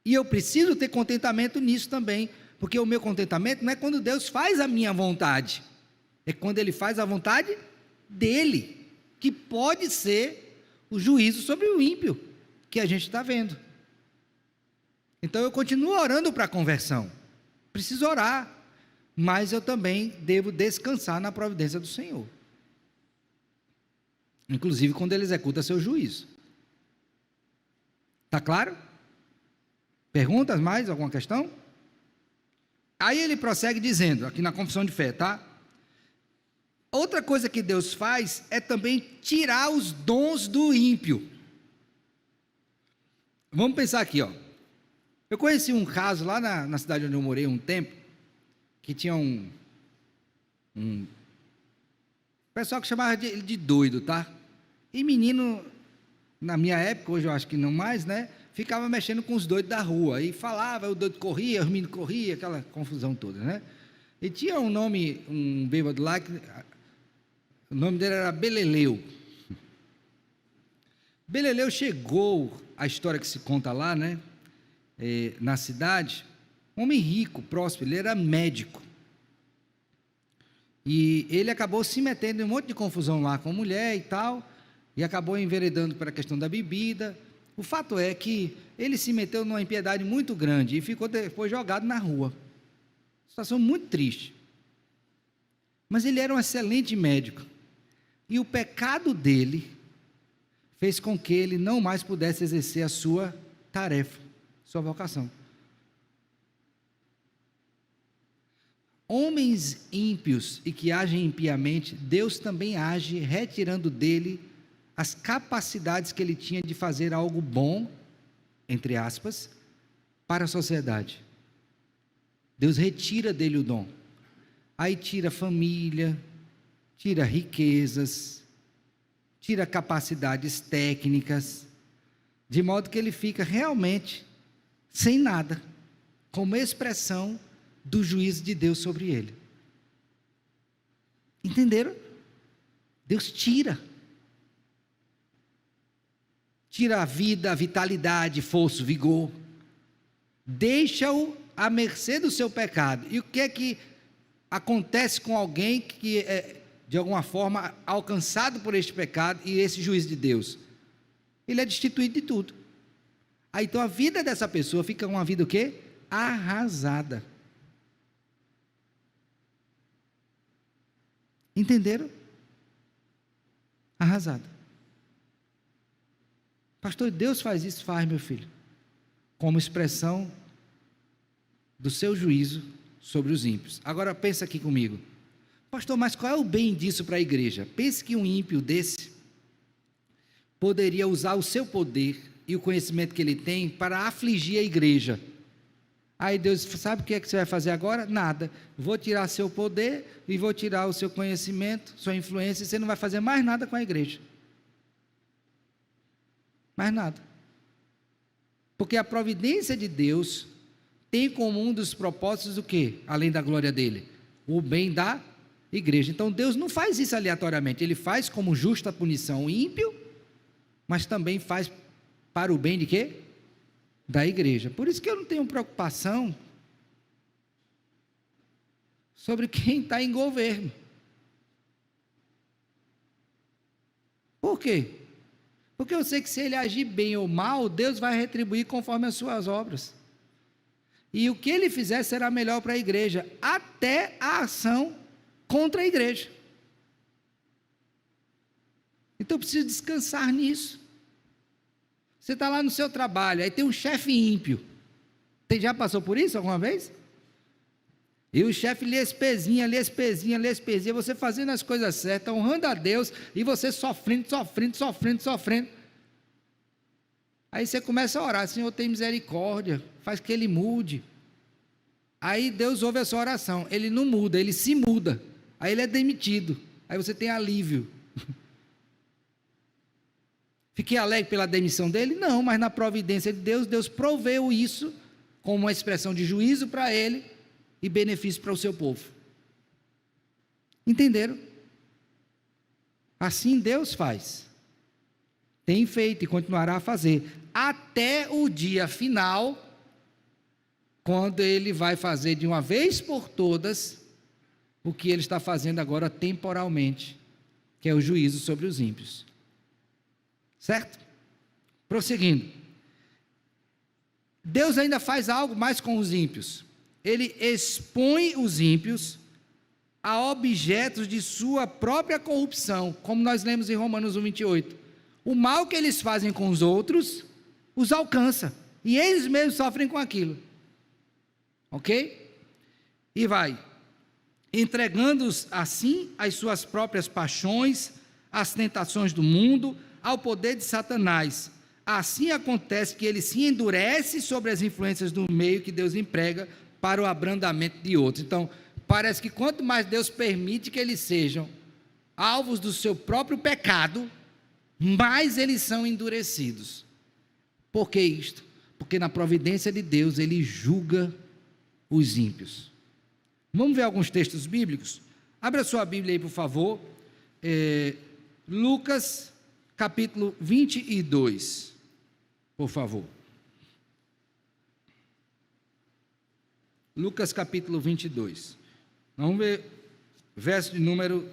E eu preciso ter contentamento nisso também, porque o meu contentamento não é quando Deus faz a minha vontade, é quando Ele faz a vontade dEle, que pode ser o juízo sobre o ímpio, que a gente está vendo. Então eu continuo orando para a conversão, preciso orar, mas eu também devo descansar na providência do Senhor. Inclusive quando Ele executa seu juízo. Está claro? Perguntas mais? Alguma questão? Aí ele prossegue dizendo, aqui na confissão de fé, tá? Outra coisa que Deus faz é também tirar os dons do ímpio. Vamos pensar aqui, ó. Eu conheci um caso lá na cidade onde eu morei um tempo, que tinha um pessoal que chamava ele de doido, tá? E menino, na minha época, hoje eu acho que não mais, né? Ficava mexendo com os doidos da rua, e falava, o doido corria, os meninos corriam, aquela confusão toda, né? E tinha um nome, um bêbado lá, o nome dele era Beleleu. Beleleu chegou, a história que se conta lá, né? Na cidade, um homem rico, próspero, ele era médico. E ele acabou se metendo em um monte de confusão lá com a mulher e tal, e acabou enveredando para a questão da bebida. O fato é que ele se meteu numa impiedade muito grande e ficou depois jogado na rua. Situação muito triste. Mas ele era um excelente médico. E o pecado dele fez com que ele não mais pudesse exercer a sua tarefa, sua vocação. Homens ímpios e que agem impiamente, Deus também age retirando dele as capacidades que ele tinha de fazer algo bom, entre aspas, para a sociedade. Deus retira dele o dom. Aí tira família, tira riquezas, tira capacidades técnicas, de modo que ele fica realmente sem nada, como expressão do juízo de Deus sobre ele. Entenderam? Deus tira a vida, a vitalidade, força, vigor, deixa-o à mercê do seu pecado. E o que é que acontece com alguém que é, de alguma forma, alcançado por este pecado e esse juízo de Deus? Ele é destituído de tudo. Aí então a vida dessa pessoa fica uma vida o quê? Arrasada. Entenderam? Arrasada. Pastor, Deus faz isso? Faz, meu filho, como expressão do seu juízo sobre os ímpios. Agora pensa aqui comigo. Pastor, mas qual é o bem disso para a igreja? Pense que um ímpio desse poderia usar o seu poder e o conhecimento que ele tem para afligir a igreja. Aí Deus, sabe o que é que você vai fazer agora? Nada. Vou tirar seu poder e vou tirar o seu conhecimento, sua influência, e você não vai fazer mais nada com a igreja. Mais nada. Porque a providência de Deus tem como um dos propósitos o quê? Além da glória dele, o bem da igreja. Então Deus não faz isso aleatoriamente, ele faz como justa punição o ímpio, mas também faz para o bem de quê? Da igreja. Por isso que eu não tenho preocupação sobre quem está em governo. Por quê? Porque eu sei que se ele agir bem ou mal, Deus vai retribuir conforme as suas obras. E o que ele fizer será melhor para a igreja, até a ação contra a igreja. Então eu preciso descansar nisso. Você está lá no seu trabalho, aí tem um chefe ímpio. Você já passou por isso alguma vez? E o chefe lê as pezinhas, você fazendo as coisas certas, honrando a Deus, e você sofrendo. Aí você começa a orar, Senhor, tem misericórdia, faz que ele mude. Aí Deus ouve a sua oração, ele não muda, ele se muda, aí ele é demitido, aí você tem alívio. Fiquei alegre pela demissão dele? Não, mas na providência de Deus, Deus proveu isso como uma expressão de juízo para ele e benefício para o seu povo. Entenderam? Assim Deus faz. Tem feito e continuará a fazer, até o dia final, quando ele vai fazer de uma vez por todas, o que ele está fazendo agora temporalmente, que é o juízo sobre os ímpios. Certo? Prosseguindo. Deus ainda faz algo mais com os ímpios. Ele expõe os ímpios a objetos de sua própria corrupção, como nós lemos em Romanos 1:28. O mal que eles fazem com os outros, os alcança, e eles mesmos sofrem com aquilo. Ok? E vai, entregando-os assim às suas próprias paixões, às tentações do mundo, ao poder de Satanás. Assim acontece que ele se endurece sobre as influências do meio que Deus emprega para o abrandamento de outros. Então, parece que quanto mais Deus permite que eles sejam alvos do seu próprio pecado, mais eles são endurecidos. Por que isto? Porque na providência de Deus ele julga os ímpios. Vamos ver alguns textos bíblicos? Abra sua Bíblia aí, por favor. Lucas capítulo 22, por favor. Lucas capítulo 22. Vamos ver verso de número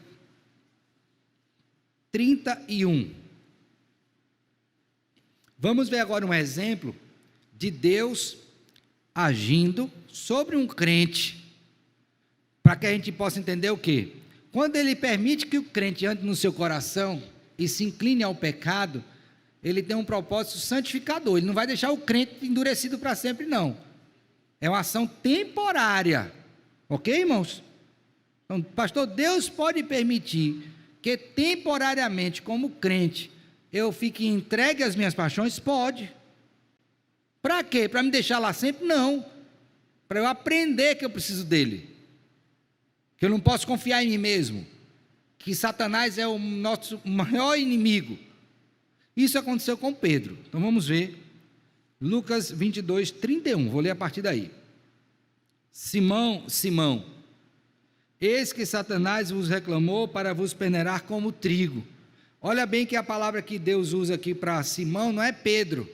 31. Vamos ver agora um exemplo de Deus agindo sobre um crente, para que a gente possa entender o quê? Quando ele permite que o crente ande no seu coração e se incline ao pecado, ele tem um propósito santificador. Ele não vai deixar o crente endurecido para sempre, não. É uma ação temporária. Ok, irmãos? Então, pastor, Deus pode permitir que temporariamente, como crente, eu fique entregue às minhas paixões? Pode. Para quê? Para me deixar lá sempre? Não. Para eu aprender que eu preciso dele. Que eu não posso confiar em mim mesmo. Que Satanás é o nosso maior inimigo. Isso aconteceu com Pedro. Então vamos ver. Lucas 22, 31. Vou ler a partir daí. Simão, eis que Satanás vos reclamou para vos peneirar como trigo. Olha bem que a palavra que Deus usa aqui para Simão não é Pedro.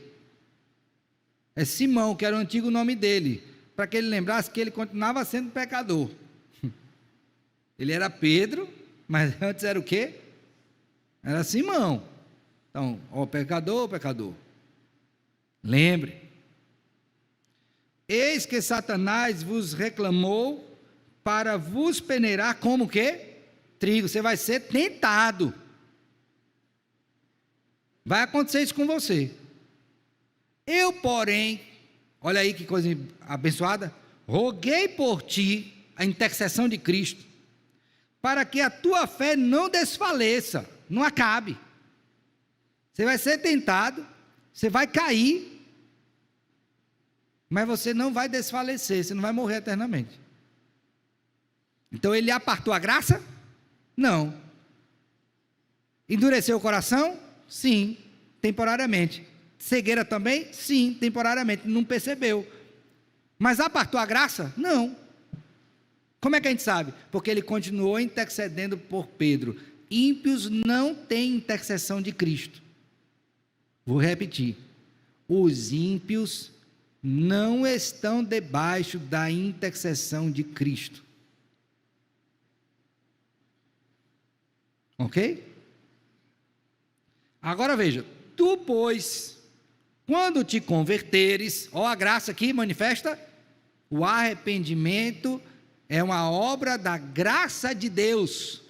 É Simão, que era o antigo nome dele. Para que ele lembrasse que ele continuava sendo pecador. Ele era Pedro, mas antes era o quê? Era Simão. Então, ó pecador, pecador. Lembre. Eis que Satanás vos reclamou para vos peneirar como quê? Trigo. Você vai ser tentado. Vai acontecer isso com você. Eu, porém, olha aí que coisa abençoada, roguei por ti, a intercessão de Cristo, para que a tua fé não desfaleça, não acabe. Você vai ser tentado, você vai cair, mas você não vai desfalecer, você não vai morrer eternamente. Então ele apartou a graça? Não. Endureceu o coração? Sim, temporariamente. Cegueira também? Sim, temporariamente. Não percebeu. Mas apartou a graça? Não. Como é que a gente sabe? Porque ele continuou intercedendo por Pedro. Ímpios não têm intercessão de Cristo. Vou repetir. Os ímpios não estão debaixo da intercessão de Cristo. Ok? Agora veja, tu, pois, quando te converteres, ó, a graça aqui manifesta, o arrependimento é uma obra da graça de Deus,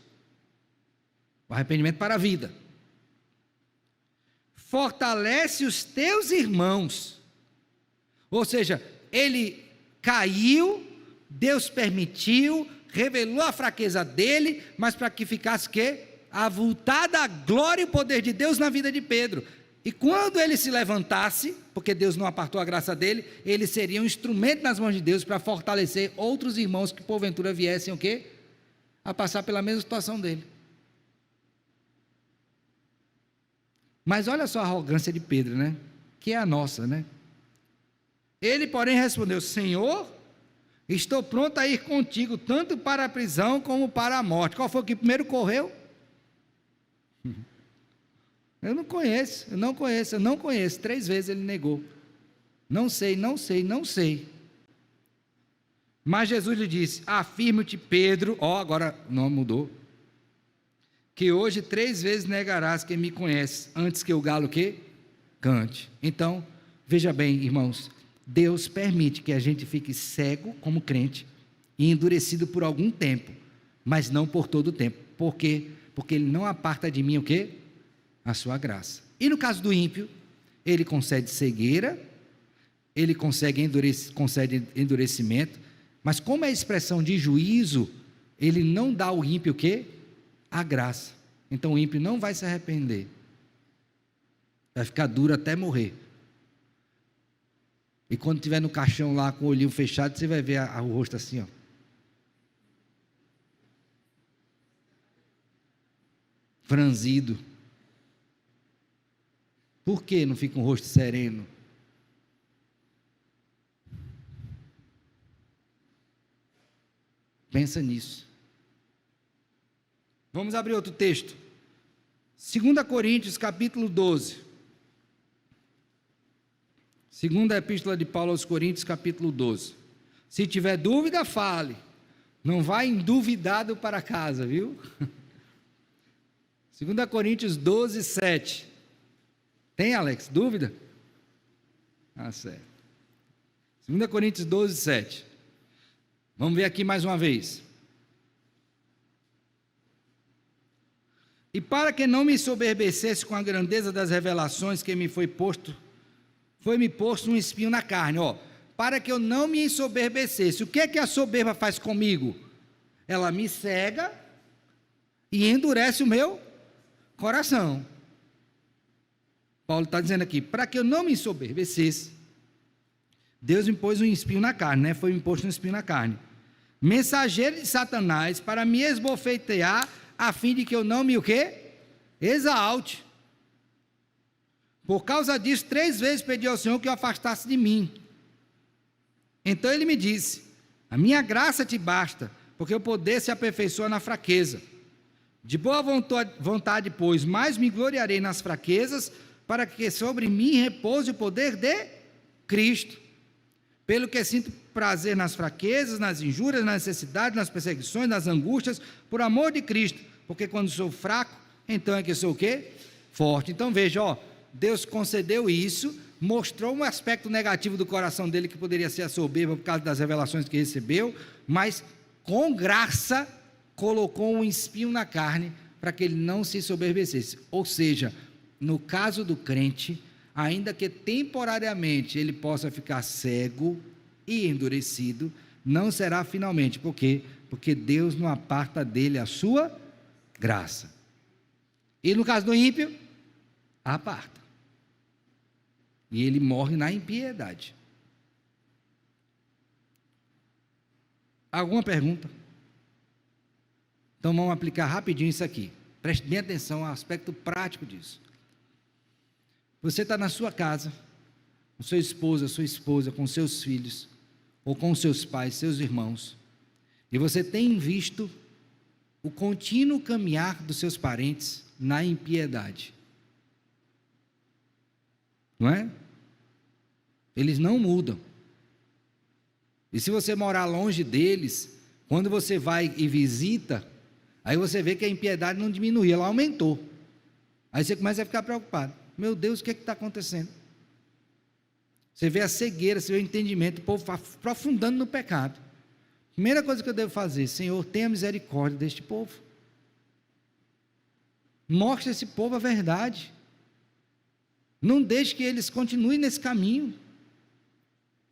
o arrependimento para a vida, fortalece os teus irmãos, ou seja, ele caiu, Deus permitiu, revelou a fraqueza dele, mas para que ficasse o quê? Avultada a glória e o poder de Deus na vida de Pedro. E quando ele se levantasse, porque Deus não apartou a graça dele, ele seria um instrumento nas mãos de Deus para fortalecer outros irmãos que porventura viessem o quê? A passar pela mesma situação dele. Mas olha só a arrogância de Pedro, né? Que é a nossa, né? Ele, porém, respondeu: Senhor, estou pronto a ir contigo, tanto para a prisão como para a morte. Qual foi o que primeiro correu? Eu não conheço. 3 vezes ele negou. Não sei. Mas Jesus lhe disse: afirmo-te, Pedro, agora o nome mudou, que hoje 3 vezes negarás que me conhece, antes que o galo que cante. Então, veja bem, irmãos, Deus permite que a gente fique cego como crente e endurecido por algum tempo, mas não por todo o tempo. Por quê? Porque ele não aparta de mim o quê? A sua graça. E no caso do ímpio, ele concede cegueira, ele concede endurecimento, mas como é expressão de juízo, ele não dá ao ímpio o quê? A graça. Então o ímpio não vai se arrepender, vai ficar duro até morrer. E quando estiver no caixão lá com o olhinho fechado, você vai ver o rosto assim, ó. Franzido. Por que não fica um rosto sereno? Pensa nisso. Vamos abrir outro texto. 2 Coríntios, capítulo 12. Segunda epístola de Paulo aos Coríntios, capítulo 12. Se tiver dúvida, fale. Não vá enduvidado para casa, viu? 2 Coríntios 12, 7. Tem, Alex, dúvida? Certo. 2 Coríntios 12, 7. Vamos ver aqui mais uma vez. E para que não me ensoberbecesse com a grandeza das revelações que me foi-me posto um espinho na carne, para que eu não me ensoberbecesse. O que é que a soberba faz comigo? Ela me cega e endurece o meu coração. Paulo está dizendo aqui, para que eu não me ensoberbecesse, Deus me pôs um espinho na carne, né? Foi me posto um espinho na carne. Mensageiro de Satanás para me esbofetear, a fim de que eu não me o quê? Exalte. Por causa disso, 3 vezes pedi ao Senhor que o afastasse de mim. Então ele me disse, a minha graça te basta, porque o poder se aperfeiçoa na fraqueza. De boa vontade, pois, mais me gloriarei nas fraquezas, para que sobre mim repouse o poder de Cristo. Pelo que sinto prazer nas fraquezas, nas injúrias, nas necessidades, nas perseguições, nas angústias, por amor de Cristo, porque quando sou fraco, então é que sou o quê? Forte. Então veja, Deus concedeu isso, mostrou um aspecto negativo do coração dele, que poderia ser a soberba por causa das revelações que recebeu, mas com graça colocou um espinho na carne para que ele não se soberbecesse. Ou seja, no caso do crente, ainda que temporariamente ele possa ficar cego e endurecido, não será finalmente. Por quê? Porque Deus não aparta dele a sua graça. E no caso do ímpio, aparta. E ele morre na impiedade. Alguma pergunta? Então vamos aplicar rapidinho isso aqui. Preste bem atenção ao aspecto prático disso. Você está na sua casa, com sua esposa, com seus filhos, ou com seus pais, seus irmãos, e você tem visto o contínuo caminhar dos seus parentes na impiedade. Não é? Eles não mudam. E se você morar longe deles, quando você vai e visita, aí você vê que a impiedade não diminuiu, ela aumentou. Aí você começa a ficar preocupado. Meu Deus, o que está acontecendo? Você vê a cegueira, você vê o entendimento, o povo aprofundando no pecado. Primeira coisa que eu devo fazer, Senhor, tenha misericórdia deste povo. Mostre a esse povo a verdade. Não deixe que eles continuem nesse caminho.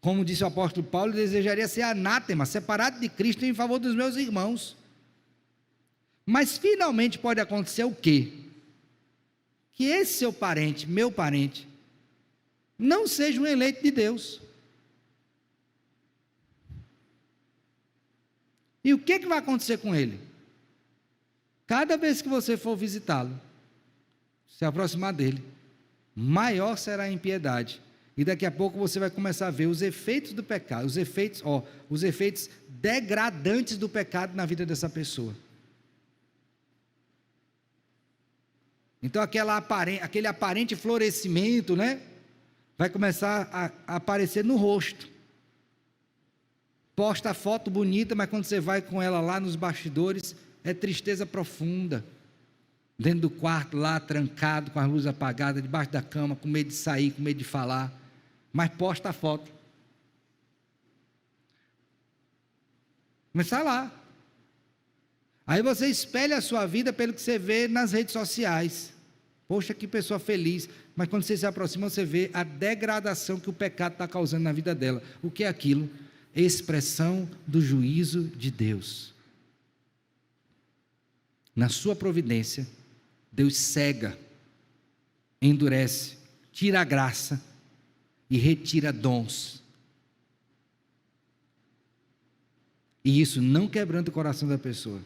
Como disse o apóstolo Paulo, eu desejaria ser anátema, separado de Cristo em favor dos meus irmãos. Mas finalmente pode acontecer o quê? Que esse seu parente, meu parente, não seja um eleito de Deus. E o que vai acontecer com ele? Cada vez que você for visitá-lo, se aproximar dele, maior será a impiedade. E daqui a pouco você vai começar a ver os efeitos do pecado, os efeitos degradantes do pecado na vida dessa pessoa. Então aquele aparente florescimento, né, vai começar a aparecer no rosto. Posta a foto bonita, mas quando você vai com ela lá nos bastidores, é tristeza profunda. Dentro do quarto lá, trancado, com a luz apagada, debaixo da cama, com medo de sair, com medo de falar. Mas posta a foto. Mas está lá. Aí você espelha a sua vida pelo que você vê nas redes sociais. Poxa, que pessoa feliz. Mas quando você se aproxima, você vê a degradação que o pecado está causando na vida dela. O que é aquilo? Expressão do juízo de Deus. Na sua providência, Deus cega, endurece, tira a graça e retira dons. E isso não quebranta o coração da pessoa.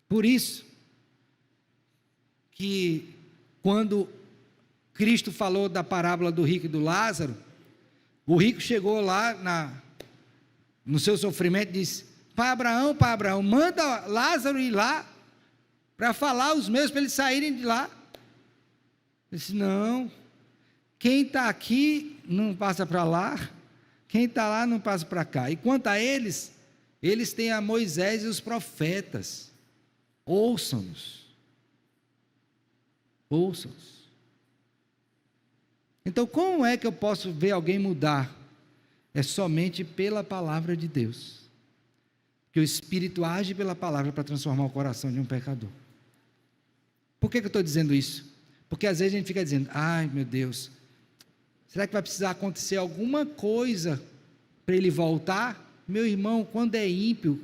Por isso que quando Cristo falou da parábola do rico e do Lázaro, o rico chegou lá no seu sofrimento e disse: Pai Abraão, manda Lázaro ir lá para falar aos meus, para eles saírem de lá. Ele disse: não, quem está aqui não passa para lá, quem está lá não passa para cá. E quanto a eles, eles têm a Moisés e os profetas. Ouçam-nos. Ouçam-nos. Então, como é que eu posso ver alguém mudar? É somente pela palavra de Deus. que o Espírito age pela palavra para transformar o coração de um pecador. Por que eu estou dizendo isso? Porque às vezes a gente fica dizendo, ai meu Deus, será que vai precisar acontecer alguma coisa para ele voltar? Meu irmão, quando é ímpio,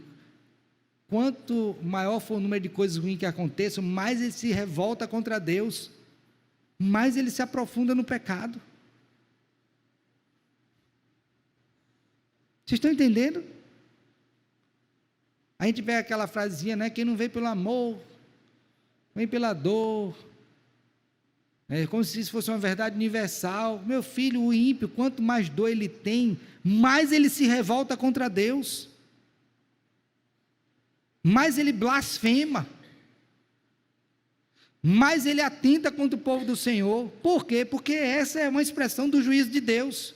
quanto maior for o número de coisas ruins que aconteçam, mais ele se revolta contra Deus, mais ele se aprofunda no pecado. Vocês estão entendendo? A gente vê aquela frasezinha, né? Quem não vem pelo amor, vem pela dor. É como se isso fosse uma verdade universal. Meu filho, o ímpio, quanto mais dor ele tem, mais ele se revolta contra Deus, mais ele blasfema, mais ele atenta contra o povo do Senhor. Por quê? Porque essa é uma expressão do juízo de Deus.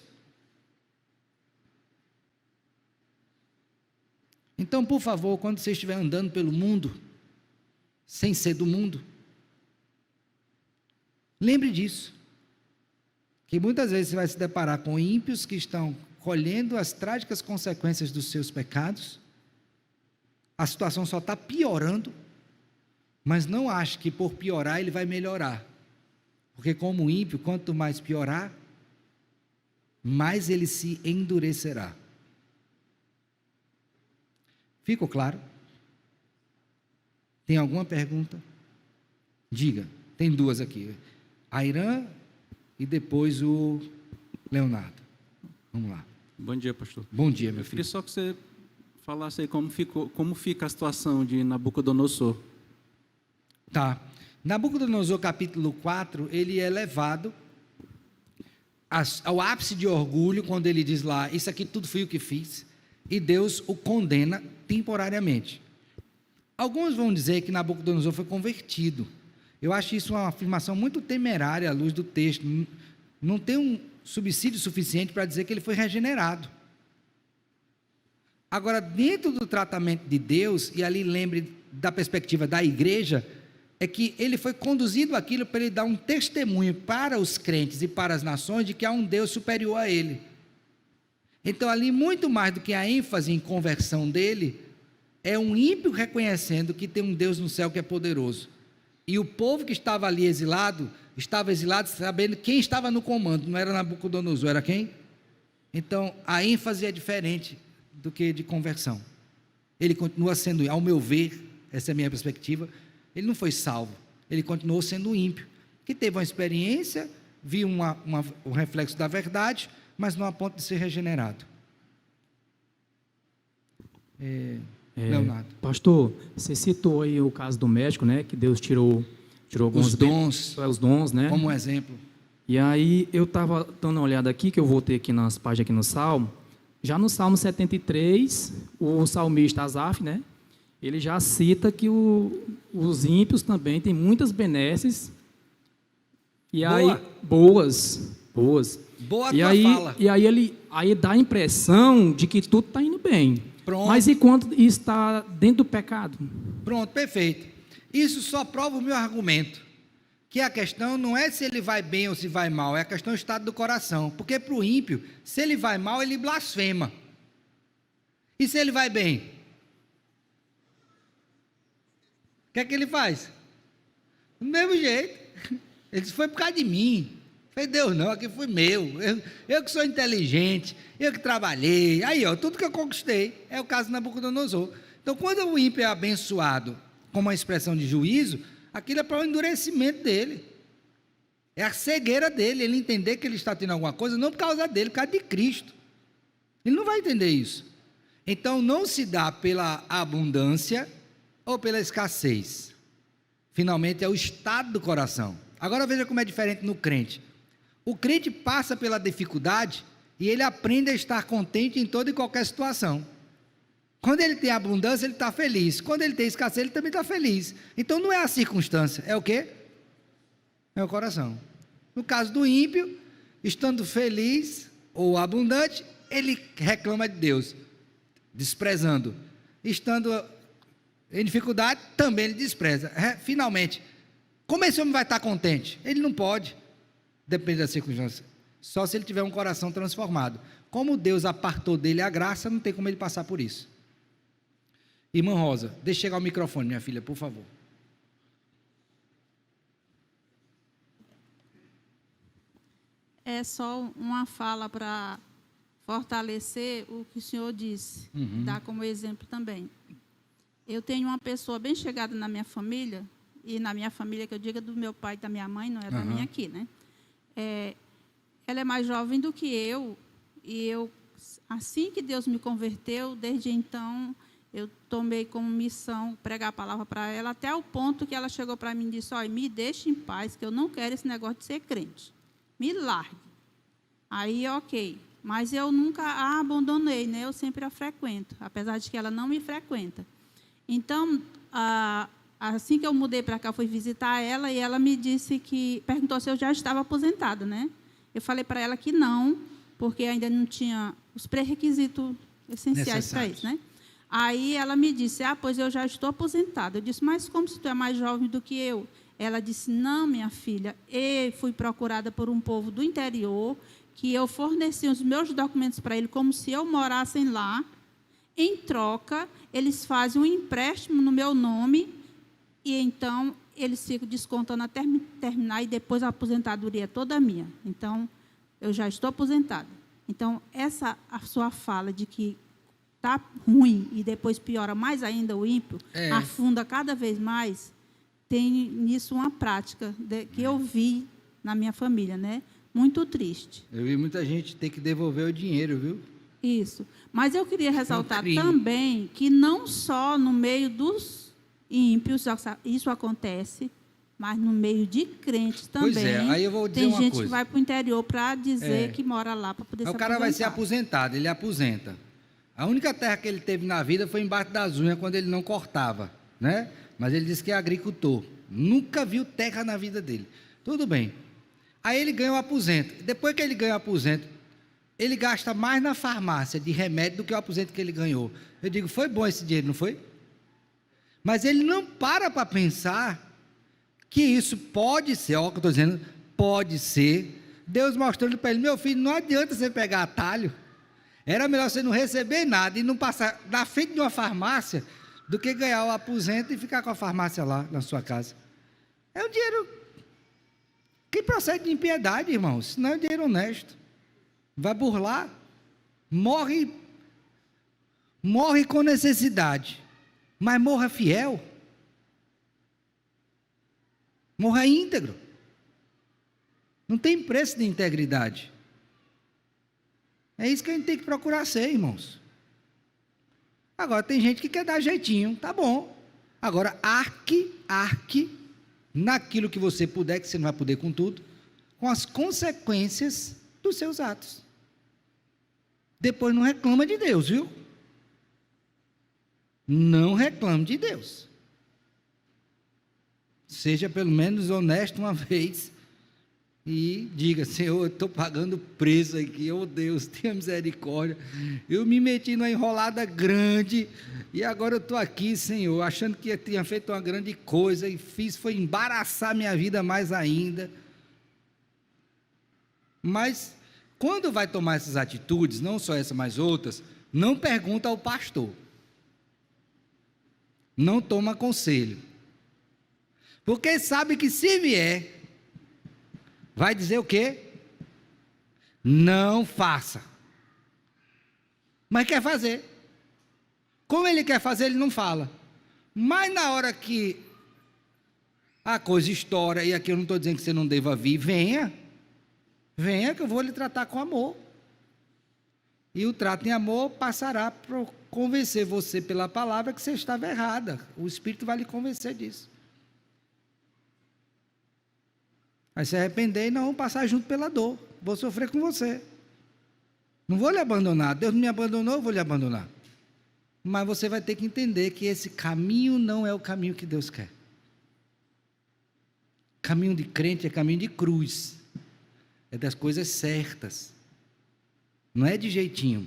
Então, por favor, quando você estiver andando pelo mundo, sem ser do mundo, lembre disso, que muitas vezes você vai se deparar com ímpios que estão colhendo as trágicas consequências dos seus pecados, a situação só está piorando, mas não ache que por piorar ele vai melhorar, porque como ímpio, quanto mais piorar, mais ele se endurecerá. Ficou claro? Tem alguma pergunta? Diga, tem duas aqui, a Irã e depois o Leonardo. Vamos lá. Bom dia, pastor. Bom dia, meu Eu filho. queria só que você falasse aí como fica a situação de Nabucodonosor. Tá. Nabucodonosor, capítulo 4, ele é levado ao ápice de orgulho, quando ele diz lá, isso aqui tudo fui eu que fiz, e Deus o condena temporariamente. Alguns vão dizer que Nabucodonosor foi convertido. Eu acho isso uma afirmação muito temerária à luz do texto. Não tem um subsídio suficiente para dizer que ele foi regenerado. Agora, dentro do tratamento de Deus, e ali lembre da perspectiva da igreja, é que ele foi conduzido àquilo para ele dar um testemunho para os crentes e para as nações de que há um Deus superior a ele. Então, ali, muito mais do que a ênfase em conversão dele, é um ímpio reconhecendo que tem um Deus no céu que é poderoso. E o povo que estava ali exilado, estava exilado sabendo quem estava no comando, não era Nabucodonosor, era quem? Então, a ênfase é diferente do que de conversão. Ele continua sendo, ao meu ver, essa é a minha perspectiva, ele não foi salvo, ele continuou sendo ímpio, que teve uma experiência, viu um reflexo da verdade, mas não a ponto de ser regenerado. Leonardo. Pastor, você citou aí o caso do médico, né? Que Deus tirou alguns Os dons, os dons, né? como um exemplo. E aí eu estava dando uma olhada aqui, que eu voltei aqui nas páginas aqui no Salmo. Já no Salmo 73, o salmista Asaf, né? Ele já cita que os ímpios também têm muitas benesses. E aí, boas. Boa a E tua aí, fala. e aí ele dá a impressão de que tudo está indo bem. Pronto. Mas e quando está dentro do pecado? Pronto, perfeito. Isso só prova o meu argumento, que a questão não é se ele vai bem ou se vai mal, é a questão do estado do coração, porque para o ímpio, se ele vai mal, ele blasfema, e se ele vai bem, o que é que ele faz? Do mesmo jeito, ele disse, foi por causa de mim, foi Deus não, aqui foi meu, eu que sou inteligente, eu que trabalhei, aí ó, tudo que eu conquistei, é o caso de Nabucodonosor. Então quando o ímpio é abençoado, como uma expressão de juízo, aquilo é para o endurecimento dele, é a cegueira dele, ele entender que ele está tendo alguma coisa, não por causa dele, por causa de Cristo, ele não vai entender isso. Então não se dá pela abundância ou pela escassez, finalmente é o estado do coração. Agora veja como é diferente no crente. O crente passa pela dificuldade e ele aprende a estar contente em toda e qualquer situação. Quando ele tem abundância, ele está feliz. Quando ele tem escassez, ele também está feliz. Então não é a circunstância, é o quê? É o coração. No caso do ímpio, estando feliz ou abundante, ele reclama de Deus, desprezando. Estando em dificuldade, também ele despreza. Finalmente, como esse homem vai estar contente? Ele não pode, depende da circunstância, só se ele tiver um coração transformado. Como Deus apartou dele a graça, não tem como ele passar por isso. Irmã Rosa, deixa chegar o microfone, minha filha, por favor. É só uma fala para fortalecer o que o senhor disse, dar como exemplo também. Eu tenho uma pessoa bem chegada na minha família, e na minha família, que eu digo, é do meu pai e da minha mãe, não é da minha aqui, né? Ela é mais jovem do que eu, e eu, assim que Deus me converteu, desde então, eu tomei como missão pregar a palavra para ela, até o ponto que ela chegou para mim e disse: olha, me deixe em paz, que eu não quero esse negócio de ser crente. Me largue. Aí, ok. Mas eu nunca a abandonei, né? Eu sempre a frequento, apesar de que ela não me frequenta. Então, assim que eu mudei para cá, fui visitar ela, e ela me disse que... perguntou se eu já estava aposentada, né? Eu falei para ela que não, porque ainda não tinha os pré-requisitos essenciais para isso, né? Aí ela me disse: pois eu já estou aposentada. Eu disse: mas como se tu é mais jovem do que eu? Ela disse: não, minha filha, eu fui procurada por um povo do interior, que eu forneci os meus documentos para ele como se eu morasse lá. Em troca, eles fazem um empréstimo no meu nome, e então eles ficam descontando até terminar, e depois a aposentadoria é toda minha. Então, eu já estou aposentada. Então, a sua fala de que está ruim e depois piora mais ainda o ímpio, afunda cada vez mais, tem nisso uma prática que eu vi na minha família, né? Muito triste. Eu vi muita gente ter que devolver o dinheiro, viu? Isso. Mas eu queria ressaltar também que não só no meio dos ímpios isso acontece, mas no meio de crentes também. Pois é, aí eu vou dizer tem uma gente coisa. que vai para o interior para dizer que mora lá para poder se O aposentar. cara vai ser aposentado, ele aposenta. A única terra que ele teve na vida foi embaixo das unhas, quando ele não cortava, né? Mas ele disse que é agricultor. Nunca viu terra na vida dele. Tudo bem. Aí ele ganha o aposento. Depois que ele ganha o aposento, ele gasta mais na farmácia de remédio do que o aposento que ele ganhou. Eu digo: foi bom esse dinheiro, não foi? Mas ele não para pensar que isso pode ser, ó, o que eu estou dizendo, pode ser Deus mostrando para ele: meu filho, não adianta você pegar atalho. Era melhor você não receber nada e não passar na frente de uma farmácia do que ganhar o aposento e ficar com a farmácia lá na sua casa. É um dinheiro que procede de impiedade, irmãos. Não é um dinheiro honesto. Vai burlar, morre com necessidade, mas morra fiel, morra íntegro. Não tem preço de integridade. É isso que a gente tem que procurar ser, irmãos. Agora, tem gente que quer dar jeitinho, tá bom. Agora, arque naquilo que você puder, que você não vai poder com tudo, com as consequências dos seus atos. Depois não reclama de Deus, viu? Não reclame de Deus. Seja pelo menos honesto uma vez e diga: Senhor, eu estou pagando preço aqui, oh Deus, tenha misericórdia, eu me meti numa enrolada grande, e agora eu estou aqui, Senhor, achando que eu tinha feito uma grande coisa, e foi embaraçar minha vida mais ainda. Mas, quando vai tomar essas atitudes, não só essa, mas outras, não pergunta ao pastor, não toma conselho, porque sabe que se vier, vai dizer o quê? Não faça. Mas quer fazer. Como ele quer fazer, ele não fala. Mas na hora que a coisa estoura, e aqui eu não estou dizendo que você não deva vir, venha que eu vou lhe tratar com amor. E o trato em amor passará para convencer você pela palavra que você estava errada. O Espírito vai lhe convencer disso. Aí se arrepender e não passar junto pela dor. Vou sofrer com você. Não vou lhe abandonar. Deus não me abandonou, eu vou lhe abandonar. Mas você vai ter que entender que esse caminho não é o caminho que Deus quer. Caminho de crente é caminho de cruz. É das coisas certas. Não é de jeitinho.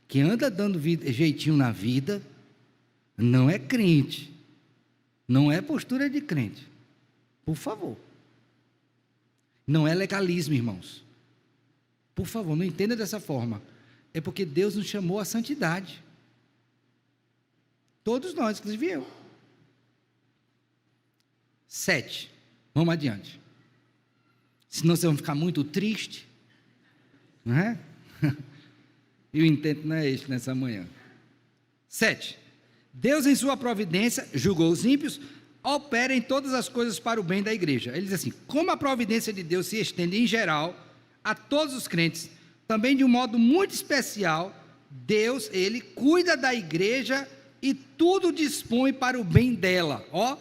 Quem anda dando jeitinho na vida não é crente. Não é postura de crente. Por favor. Não é legalismo, irmãos. Por favor, não entenda dessa forma. É porque Deus nos chamou à santidade. Todos nós, inclusive eu. 7. Vamos adiante. Senão vocês vão ficar muito tristes. Não é? E o intento não é este nessa manhã. 7. Deus, em sua providência, julgou os ímpios, opera em todas as coisas para o bem da igreja. Ele diz assim: como a providência de Deus se estende em geral a todos os crentes, também de um modo muito especial, Deus, ele cuida da igreja e tudo dispõe para o bem dela. Ó,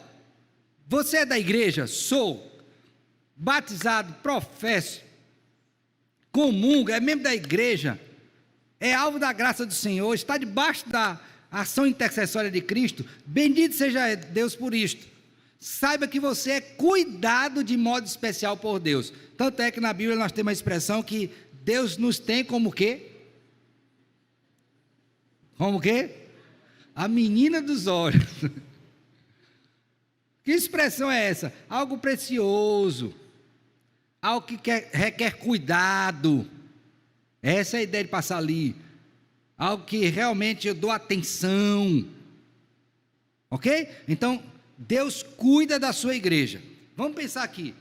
você é da igreja? Sou. Batizado, professo, comunga, é membro da igreja, é alvo da graça do Senhor, está debaixo da ação intercessória de Cristo. Bendito seja Deus por isto. Saiba que você é cuidado de modo especial por Deus. Tanto é que na Bíblia nós temos uma expressão que Deus nos tem como o quê? Como o quê? A menina dos olhos. Que expressão é essa? Algo precioso, algo que requer cuidado. Essa é a ideia de passar ali. Algo que realmente eu dou atenção. Ok? Então, Deus cuida da sua igreja. Vamos pensar aqui.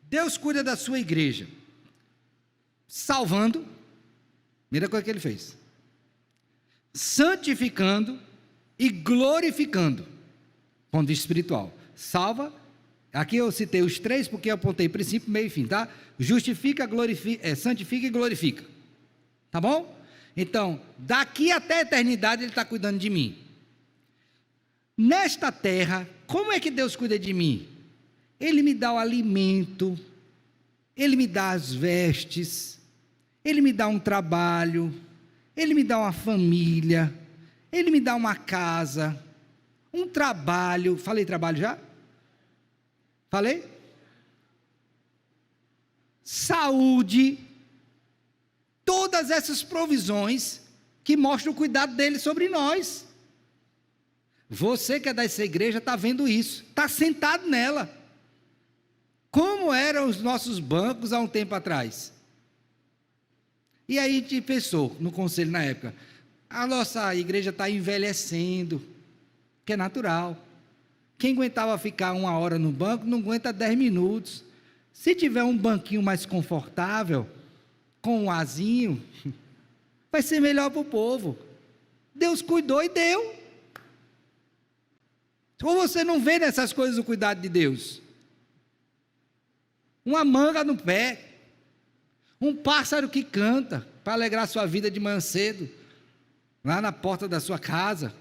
Deus cuida da sua igreja, salvando, primeira coisa que ele fez, santificando e glorificando, ponto de vista espiritual. Salva, aqui eu citei os 3 porque eu apontei princípio, meio e fim, tá? Justifica, glorifica, santifica e glorifica, tá bom? Então, daqui até a eternidade ele está cuidando de mim. Nesta terra, como é que Deus cuida de mim? Ele me dá o alimento, Ele me dá as vestes, Ele me dá um trabalho, Ele me dá uma família, Ele me dá uma casa, um trabalho. Falei trabalho já? Falei? Saúde, todas essas provisões que mostram o cuidado dele sobre nós. Você que é dessa igreja está vendo isso, está sentado nela. Como eram os nossos bancos há um tempo atrás? E aí a gente pensou no conselho na época, a nossa igreja está envelhecendo, que é natural. Quem aguentava ficar 1 hora no banco, não aguenta 10 minutos. Se tiver um banquinho mais confortável, com um azinho, vai ser melhor para o povo. Deus cuidou e deu. Ou você não vê nessas coisas o cuidado de Deus? Uma manga no pé, um pássaro que canta, para alegrar sua vida de manhã cedo, lá na porta da sua casa.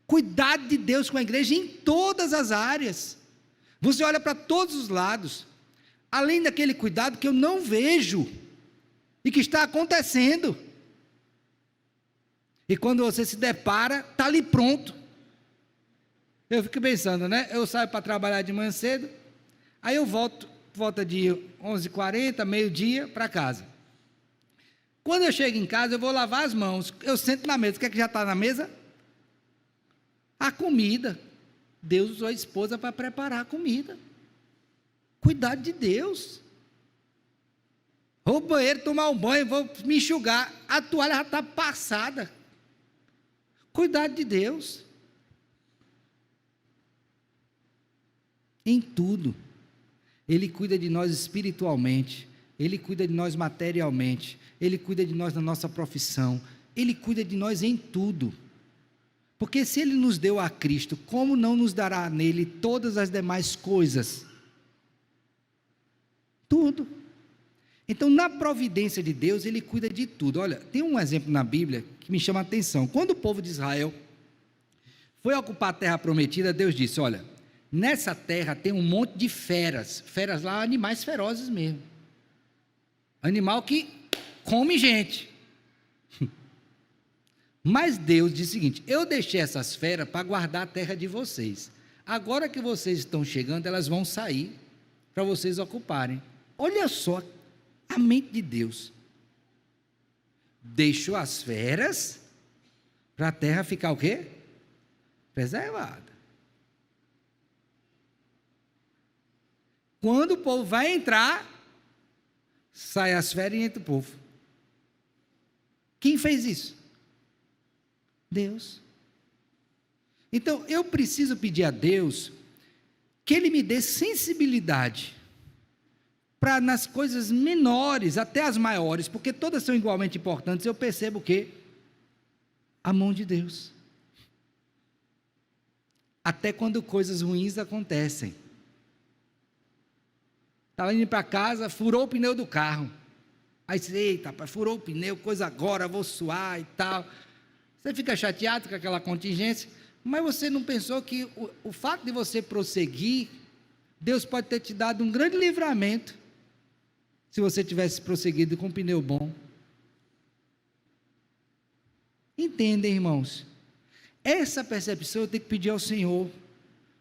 Cuidado de Deus com a igreja em todas as áreas. Você olha para todos os lados, além daquele cuidado que eu não vejo, e que está acontecendo. E quando você se depara, está ali pronto. Eu fico pensando, né? Eu saio para trabalhar de manhã cedo, aí eu volto, volta de 11h40, meio-dia, para casa. Quando eu chego em casa, eu vou lavar as mãos, eu sento na mesa. O que é que já está na mesa? A comida. Deus usou a esposa para preparar a comida. Cuidado de Deus. Vou ao banheiro tomar um banho, vou me enxugar, a toalha já está passada. Cuidado de Deus. Em tudo. Ele cuida de nós espiritualmente, Ele cuida de nós materialmente, Ele cuida de nós na nossa profissão, Ele cuida de nós em tudo. Porque se Ele nos deu a Cristo, como não nos dará nele todas as demais coisas? Tudo. Então, na providência de Deus, Ele cuida de tudo. Olha, tem um exemplo na Bíblia que me chama a atenção. Quando o povo de Israel foi ocupar a terra prometida, Deus disse: olha, nessa terra tem um monte de feras. Feras lá, animais ferozes mesmo. Animal que come gente. Mas Deus disse o seguinte: eu deixei essas feras para guardar a terra de vocês. Agora que vocês estão chegando, elas vão sair para vocês ocuparem. Olha só a mente de Deus. Deixou as feras para a terra ficar o quê? Preservada. Quando o povo vai entrar, sai as feras e entra o povo. Quem fez isso? Deus. Então, eu preciso pedir a Deus que Ele me dê sensibilidade para nas coisas menores, até as maiores, porque todas são igualmente importantes, eu percebo que a mão de Deus. Até quando coisas ruins acontecem. Estava indo para casa, furou o pneu do carro. Aí você, eita, rapaz, furou o pneu, coisa agora, vou suar e tal. Você fica chateado com aquela contingência, mas você não pensou que o fato de você prosseguir, Deus pode ter te dado um grande livramento, se você tivesse prosseguido com um pneu bom. Entendem, irmãos? Essa percepção eu tenho que pedir ao Senhor,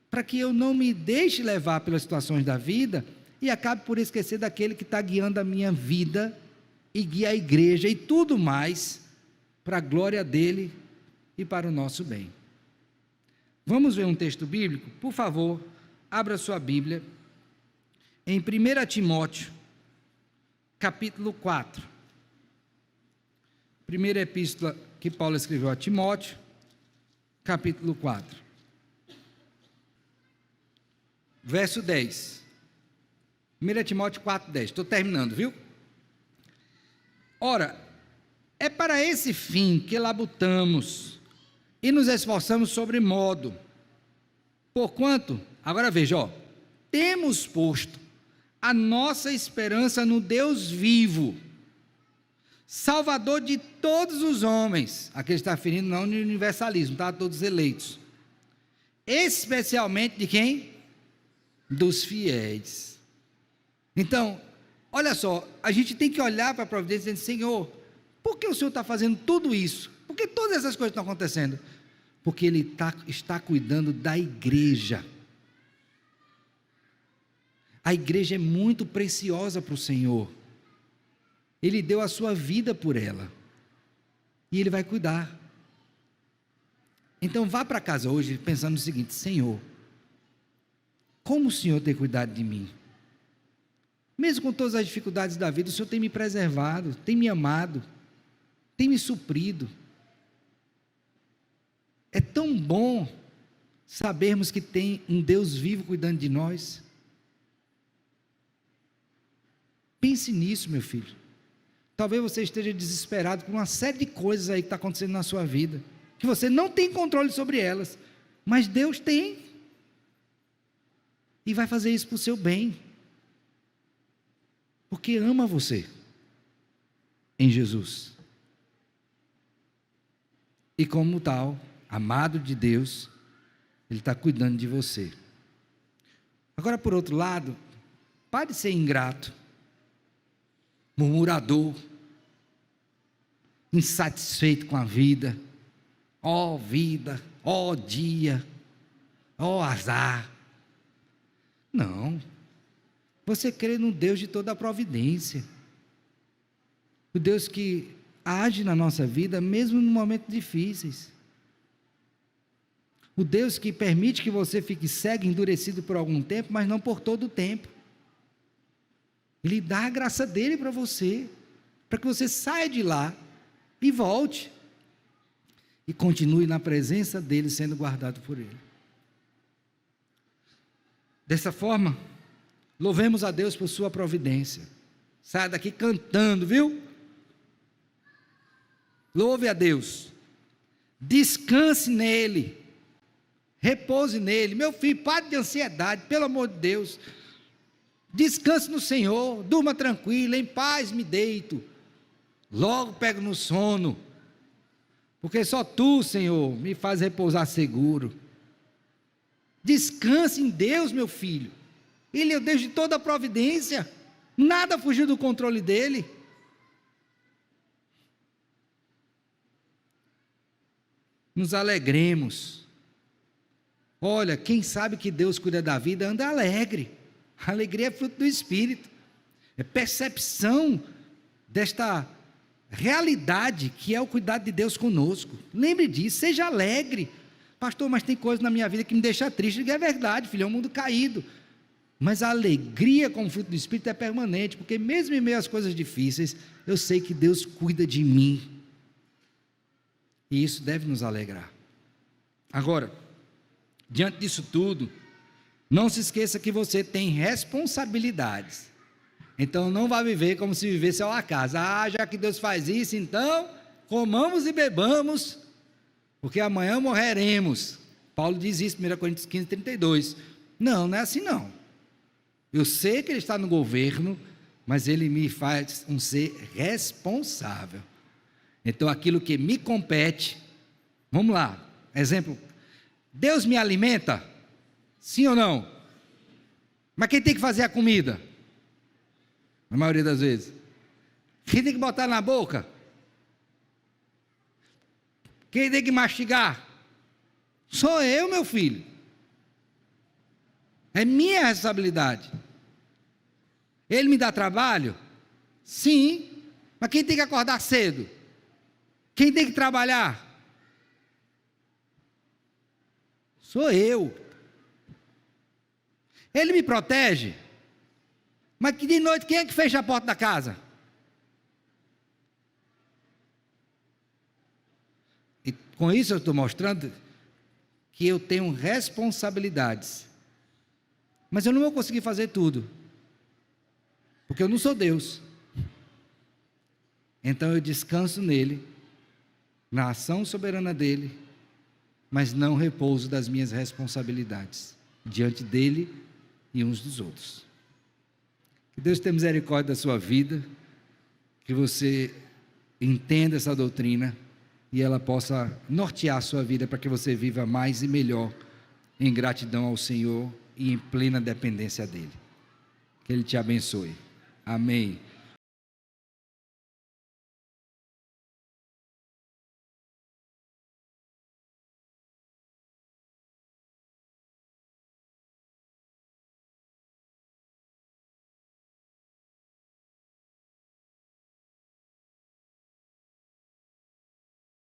para que eu não me deixe levar pelas situações da vida, e acabe por esquecer daquele que está guiando a minha vida, e guia a igreja, e tudo mais, para a glória dele, e para o nosso bem. Vamos ver um texto bíblico? Por favor, abra sua Bíblia, em 1 Timóteo, capítulo 4, primeira epístola que Paulo escreveu a Timóteo, capítulo 4, verso 10, 1 Timóteo 4, 10, estou terminando, viu? Ora, é para esse fim que labutamos e nos esforçamos sobremodo, porquanto, agora veja, temos posto a nossa esperança no Deus vivo, Salvador de todos os homens. Aqui ele está referindo não no universalismo, tá? Todos eleitos, especialmente de quem? Dos fiéis. Então, olha só, a gente tem que olhar para a providência e dizer, Senhor, por que o Senhor está fazendo tudo isso? Por que todas essas coisas estão acontecendo? Porque Ele está cuidando da igreja. A igreja é muito preciosa para o Senhor. Ele deu a sua vida por ela. E Ele vai cuidar. Então vá para casa hoje pensando no seguinte, Senhor, como o Senhor tem cuidado de mim? Mesmo com todas as dificuldades da vida, o Senhor tem me preservado, tem me amado, tem me suprido. É tão bom sabermos que tem um Deus vivo cuidando de nós. Pense nisso, meu filho. Talvez você esteja desesperado por uma série de coisas aí que está acontecendo na sua vida, que você não tem controle sobre elas, mas Deus tem. E vai fazer isso para o seu bem. Porque ama você em Jesus. E como tal, amado de Deus, Ele está cuidando de você. Agora, por outro lado, pare de ser ingrato, murmurador, insatisfeito com a vida. Ó vida, ó dia, ó azar. Não. Você crê no Deus de toda a providência. O Deus que age na nossa vida, mesmo em momentos difíceis. O Deus que permite que você fique cego, endurecido por algum tempo, mas não por todo o tempo. Ele dá a graça dele para você, para que você saia de lá e volte. E continue na presença dele, sendo guardado por ele. Dessa forma, louvemos a Deus por sua providência. Saia daqui cantando, viu? Louve a Deus. Descanse nele. Repouse nele. Meu filho, pare de ansiedade, pelo amor de Deus. Descanse no Senhor, durma tranquilo, em paz me deito. Logo pego no sono. Porque só tu, Senhor, me faz repousar seguro. Descanse em Deus, meu filho. Ele é o Deus de toda a providência. Nada fugiu do controle dele. Nos alegremos. Olha, quem sabe que Deus cuida da vida, anda alegre. A alegria é fruto do Espírito. É percepção desta realidade que é o cuidado de Deus conosco. Lembre disso, seja alegre. Pastor, mas tem coisa na minha vida que me deixa triste. É verdade, filho, é um mundo caído. Mas a alegria com o fruto do Espírito é permanente, porque mesmo em meio às coisas difíceis, eu sei que Deus cuida de mim. E isso deve nos alegrar. Agora, diante disso tudo, não se esqueça que você tem responsabilidades. Então não vá viver como se vivesse ao acaso. Já que Deus faz isso, então comamos e bebamos, porque amanhã morreremos. Paulo diz isso em 1 Coríntios 15, 32. Não é assim não. Eu sei que Ele está no governo, mas Ele me faz um ser responsável. Então aquilo que me compete, vamos lá, exemplo, Deus me alimenta? Sim ou não? Mas quem tem que fazer a comida? Na maioria das vezes. Quem tem que botar na boca? Quem tem que mastigar? Sou eu, meu filho. É minha responsabilidade. Ele me dá trabalho? Sim. Mas quem tem que acordar cedo? Quem tem que trabalhar? Sou eu. Ele me protege? Mas que de noite quem é que fecha a porta da casa? E com isso eu estou mostrando que eu tenho responsabilidades. Mas eu não vou conseguir fazer tudo, porque eu não sou Deus. Então eu descanso nele, na ação soberana dele, mas não repouso das minhas responsabilidades diante dele e uns dos outros. Que Deus tenha misericórdia da sua vida, que você entenda essa doutrina e ela possa nortear a sua vida para que você viva mais e melhor em gratidão ao Senhor e em plena dependência dele. Que Ele te abençoe. Amém.